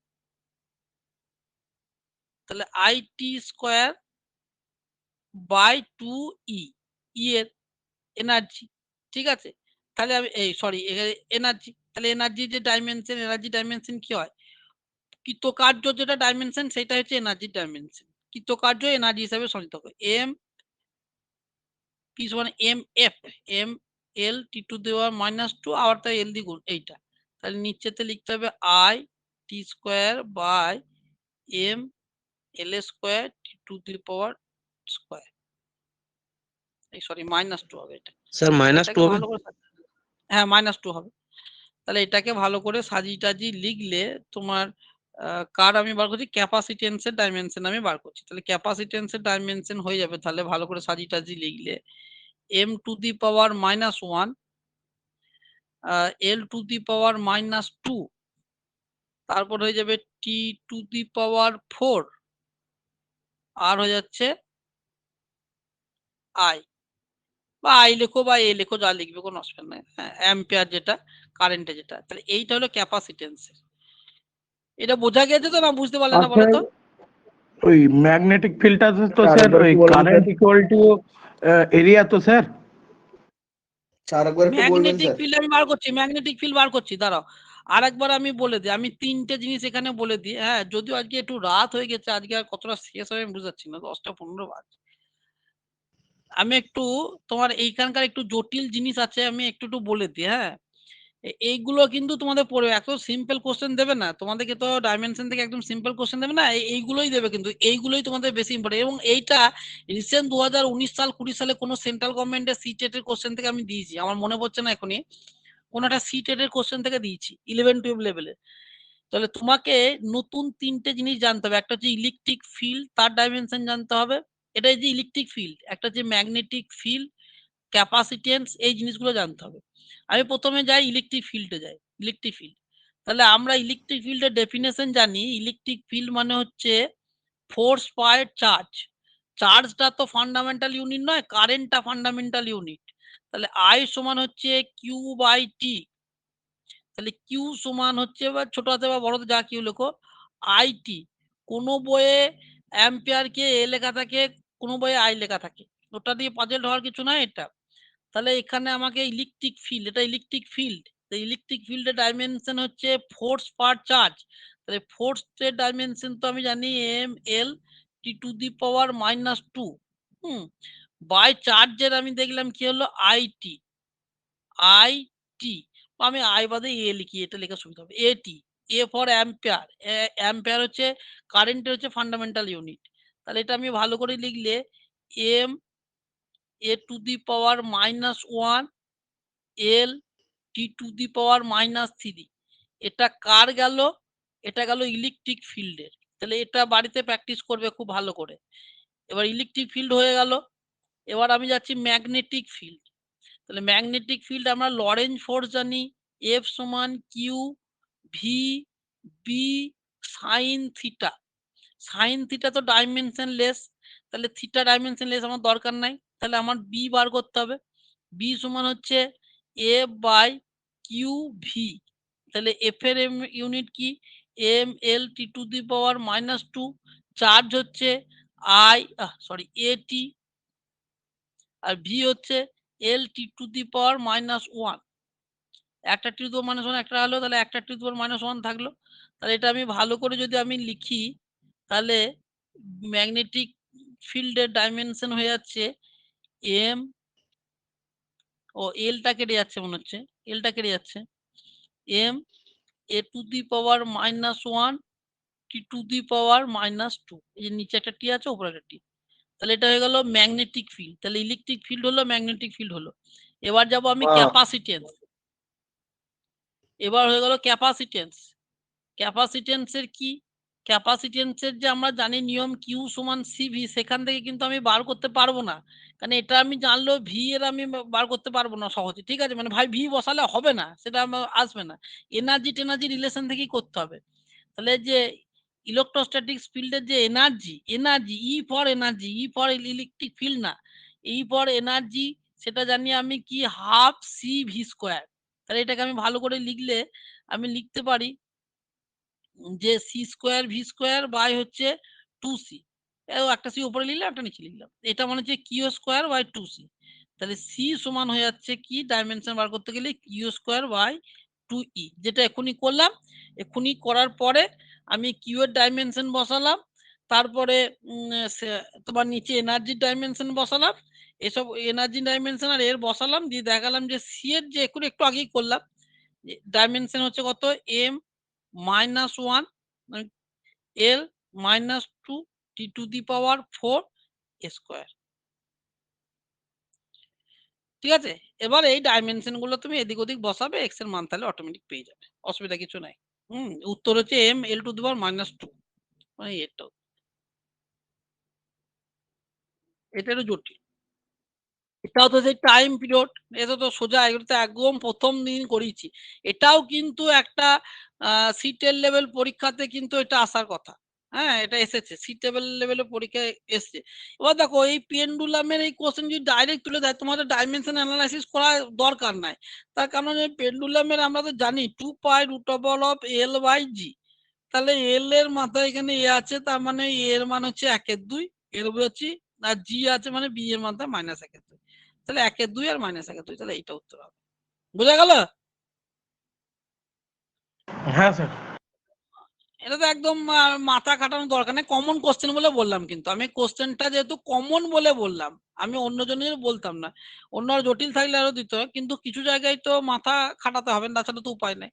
A: তাহলে আইটি স্কোয়ার বাই 2e, ই এর এনার্জি, ঠিক আছে? তাহলে আমি এই সরি এনার্জি, তাহলে এনার্জি যে ডাইমেনশন, এনার্জি ডাইমেনশন কি হয়, কৃতকার্য যেটা ডাইমেনশন সেটা হচ্ছে এনার্জি ডাইমেনশন, কৃতকার্য এনার্জি হিসাবে সঞ্চিত হবে। এম পি সমান M F, M L T to the power -2 আবার তাই এল দ্বিগুণ এইটা, তাহলে নিচেতে লিখতে হবে I t square by m L square T to the power square, এই সরি -2 হবে এটা।
C: স্যার -2 হবে?
A: ভালো করে হ্যাঁ -2 হবে। তাহলে এটাকে ভালো করে সাজিয়ে টাজিয়ে লিখলে তোমার কার আমি বার করছি, ক্যাপাসিটেন্সের ডাইমেনশন আমি বার করছি। তাহলে ক্যাপাসিটেন্সের ডাইমেনশন হয়ে যাবে, তাহলে ভালো করে সাজিয়ে টাজিয়ে লিখলে m to the power -1 l to the power -2, তারপর হয়ে যাবে t টু দি পাওয়ার 4, আর হয়ে যাচ্ছে i, বা i লেখো বা এ লেখো, যা লিখবে কোনো অসুবিধা নেই। অ্যাম্পিয়ার যেটা কারেন্টে যেটা, তাহলে এইটা হলো ক্যাপাসিটেন্সের। এটা বোঝা গেছে তো, না বুঝতে পারলে না বলো তো?
D: ওই ম্যাগনেটিক ফিল্ডটা তো
B: স্যার,
D: স্যার
B: আরেকবার
D: ওই
B: একটু বলুন
D: current
B: sir.
D: Equal to area তো স্যার।
B: আরেকবার একটু বলবেন
A: ম্যাগনেটিক
B: স্যার।
A: ফিল্ড আমি বার করছি, ম্যাগনেটিক ফিল্ড বার করছি, দাঁড়াও। আর একবার আমি বলে দিই, আমি 3টে জিনিস এখানে বলে দিই। হ্যাঁ, যদিও আজকে একটু রাত হয়ে গেছে, আজকে আর কতটা শেষ হবে আমি বুঝতে পারছি না, 10টা 15 বাজে। আমি একটু তোমার এইখানকার একটু জটিল জিনিস আছে, আমি একটু বলে দিই। হ্যাঁ, এইগুলো কিন্তু তোমাদের পড়বে, এত সিম্পল কোশ্চেন দেবে না তোমাদেরকে, তো ডাইমেনশন থেকে একদম সিম্পল কোশ্চেন দেবে না, এইগুলোই দেবে, কিন্তু এইগুলোই তোমাদের বেশি ইম্পর্টেন্ট। এবং এইটা রিসেন্ট 2019 সাল 20 সালে কোনো সেন্ট্রাল গভর্নমেন্টের সিটেট এর কোশ্চেন থেকে আমি দিয়েছি, আমার মনে পড়ছে না এখনই, কোন একটা সিটেট এর কোশ্চেন থেকে দিয়েছি 11-12 লেভেলে। তাহলে তোমাকে নতুন 3টে জিনিস জানতে হবে, একটা হচ্ছে ইলেকট্রিক ফিল্ড, তার ডাইমেনশন জানতে হবে, এটা যে ইলেকট্রিক ফিল্ড, একটা যে ম্যাগনেটিক ফিল্ড, ক্যাপাসিটেন্স, এই জিনিসগুলো জানতে হবে। আমি প্রথমে যাই ইলেকট্রিক ফিল্ডে যাই। ইলেকট্রিক ফিল্ড, তাহলে আমরা ইলেকট্রিক ফিল্ডের ডেফিনেশন জানি, ইলেকট্রিক ফিল্ড মানে হচ্ছে ফোর্স পার চার্জ। চার্জটা তো ফান্ডামেন্টাল ইউনিট নয়, কারেন্টটা ফান্ডামেন্টাল ইউনিট। তাহলে আই সমান হচ্ছে কিউ বাই টি। তাহলে কিউ সমান হচ্ছে, বা ছোট হাতে বা বড় হাতে যা কিউ লেখো, আই টি। কোনো বইয়ে অ্যাম্পিয়ারকে এ লেখা থাকে, কোনো বইয়ে আই লেখা থাকে, ওটা দিয়ে পাজেল হওয়ার কিছু নয় এটা। তাহলে এখানে আমাকে ইলেকট্রিক ফিল্ড, এটা ইলেকট্রিক ফিল্ড, তো ইলেকট্রিক ফিল্ডের ডাইমেনশন হচ্ছে ফোর্স পার চার্জ। তাহলে ফোর্স এর ডাইমেনশন তো আমি জানি m L T to the power -2, by চার্জের আমি দেখলাম কি হলো আইটি। আইটি, আমি আই বাদে এ লিখি, এটা লেখা সুবিধা হবে। এটি, এ ফর অ্যাম্পিয়ার, অ্যাম্পিয়ার হচ্ছে কারেন্টের হচ্ছে ফান্ডামেন্টাল ইউনিট। তাহলে এটা আমি ভালো করে লিখলে M A to the power -1 L T to the power -3। এটা কার গেল? এটা গেল ইলেকট্রিক ফিল্ডের। তাহলে এটা বাড়িতে প্র্যাকটিস করবে খুব ভালো করে। এবার ইলেকট্রিক ফিল্ড হয়ে গেল, এবার আমি যাচ্ছি ম্যাগনেটিক ফিল্ড। তাহলে ম্যাগনেটিক ফিল্ড আমরা লরেন্জ ফোর্স জানি, এফ সমান q v b sine theta. Sine theta তো ডাইমেনশন লেস, তাহলে থিটা ডাইমেনশন লেস আমার দরকার নাই, তাহলে আমার বি বার করতে হবে। বি সমান হচ্ছে এফ বাই কিউ ভি। তাহলে এফ এর ইউনিট কি? M L T to the power -2। Charge হচ্ছে এটি, আর ভি হচ্ছে এল টি টু দি পাওয়ার -1। একটা টি টু দি পাওয়ার -1 একটা হলো, তাহলে একটা টি টু দি পাওয়ার -1 থাকলো। তাহলে এটা আমি ভালো করে যদি আমি লিখি, তাহলে ম্যাগনেটিক ফিল্ডের ডাইমেনশন হয়ে যাচ্ছে এম, ও এলটা কেটে যাচ্ছে মনে হচ্ছে, এলটা কেটে যাচ্ছে, M A to the power -1 T to the power -2। এই যে নিচে একটা টি আছে, উপরে একটা টি। তাহলে এটা হয়ে গেল ম্যাগনেটিক ফিল্ড। তাহলে ইলেকট্রিক ফিল্ড হলো, ম্যাগনেটিক ফিল্ড হলো। এবার যাব আমি ক্যাপাসিটেন্স। এবার হয়ে গেল ক্যাপাসিটেন্স। ক্যাপাসিটেন্সের কি? ক্যাপাসিটেন্সের যে আমরা জানি নিয়ম কিউ সমান সিভি, সেখান থেকে কিন্তু আমি বার করতে পারবো না, কারণ এটা আমি জানলেও ভি এর আমি বার করতে পারবো না সহজে। ঠিক আছে, মানে ভাই ভি বসালে হবে না, সেটা আমার আসবে না, এনার্জি টেনার্জি রিলেশন থেকেই করতে হবে। তাহলে যে ইলেকট্রোস্ট্যাটিক্স ফিল্ডের যে energy, energy E for energy, E for electric field না, ই ফর এনার্জি, সেটা জানি আমি কি হাফ সি ভি স্কোয়ার। তাহলে এটাকে আমি ভালো করে লিখলে আমি লিখতে পারি যে c square v square by হচ্ছে 2c। একটা সি উপরে লিখলাম, একটা নিচে লিখলাম, এটা মানে হচ্ছে কিউ স্কোয়ার বাই 2c। তাহলে সি সমান হয়ে যাচ্ছে কি, ডাইমেনশন বার করতে গেলে কিউ স্কোয়ার বাই 2e, যেটা এখনই করলাম। এখনই করার পরে আমি কিউ এর ডাইমেনশন বসালাম, তারপরে তোমার নিচে এনার্জি ডাইমেনশন বসালাম, এসব এনার্জি ডাইমেনশন আর এর বসালাম, দিয়ে দেখালাম যে সি এর যে একটু আগেই করলাম, ডাইমেনশন হচ্ছে কত, m -1 l -2 t to the power 4 square. ঠিক আছে, এবার এই ডাইমেনশন গুলো তুমি এদিক ওদিক বসাবে, এক্স এর মান তাহলে অটোমেটিক পেয়ে যাবে, অসুবিধা কিছু নাই। উত্তর হচ্ছে M L to the power -2, মানে এটা একটু জটিল। এটাও তো সেই টাইম পিরিয়ড, এটা তো সোজা, এগুলো তো একদম প্রথম দিন করিয়েছি। এটাও কিন্তু একটা সিটেল লেভেল পরীক্ষাতে কিন্তু এটা আসার কথা। হ্যাঁ, এটা এসেছে, সিটেবল লেভেলের পরীক্ষায় এসছে। এবার দেখো এই পেন্ডুলামের এই কোশ্চেন যদি ডাইরেক্ট তুলে দেয়, তোমাদের ডাইমেনশন অ্যানালাইসিস করার দরকার নাই। তার কারণ এই পেন্ডুলামের আমরা তো জানি 2π√L/g। তাহলে এল এর মাথায় এখানে এ আছে, তার মানে এর মান হচ্ছে 1/2, এর বুঝাচ্ছি, আর জি আছে মানে বি এর মাথায় -1/2। তাহলে 1/2 আর -1/2, তাহলে এইটা উত্তর হবে। বুঝা গেল?
D: হ্যাঁ স্যার।
A: এটা তো একদম মাথা খাটানোর দরকার নেই, কমন কোশ্চেন বলে বললাম, কিন্তু আমি কোশ্চেনটা যেহেতু কমন বলে বললাম, আমি অন্য জনের বলতাম না। অন্য আর জটিল থাকলে আরো দিত, কিন্তু কিছু জায়গায় তো মাথা খাটাতে হবে, তাছাড়া তো উপায় নেই।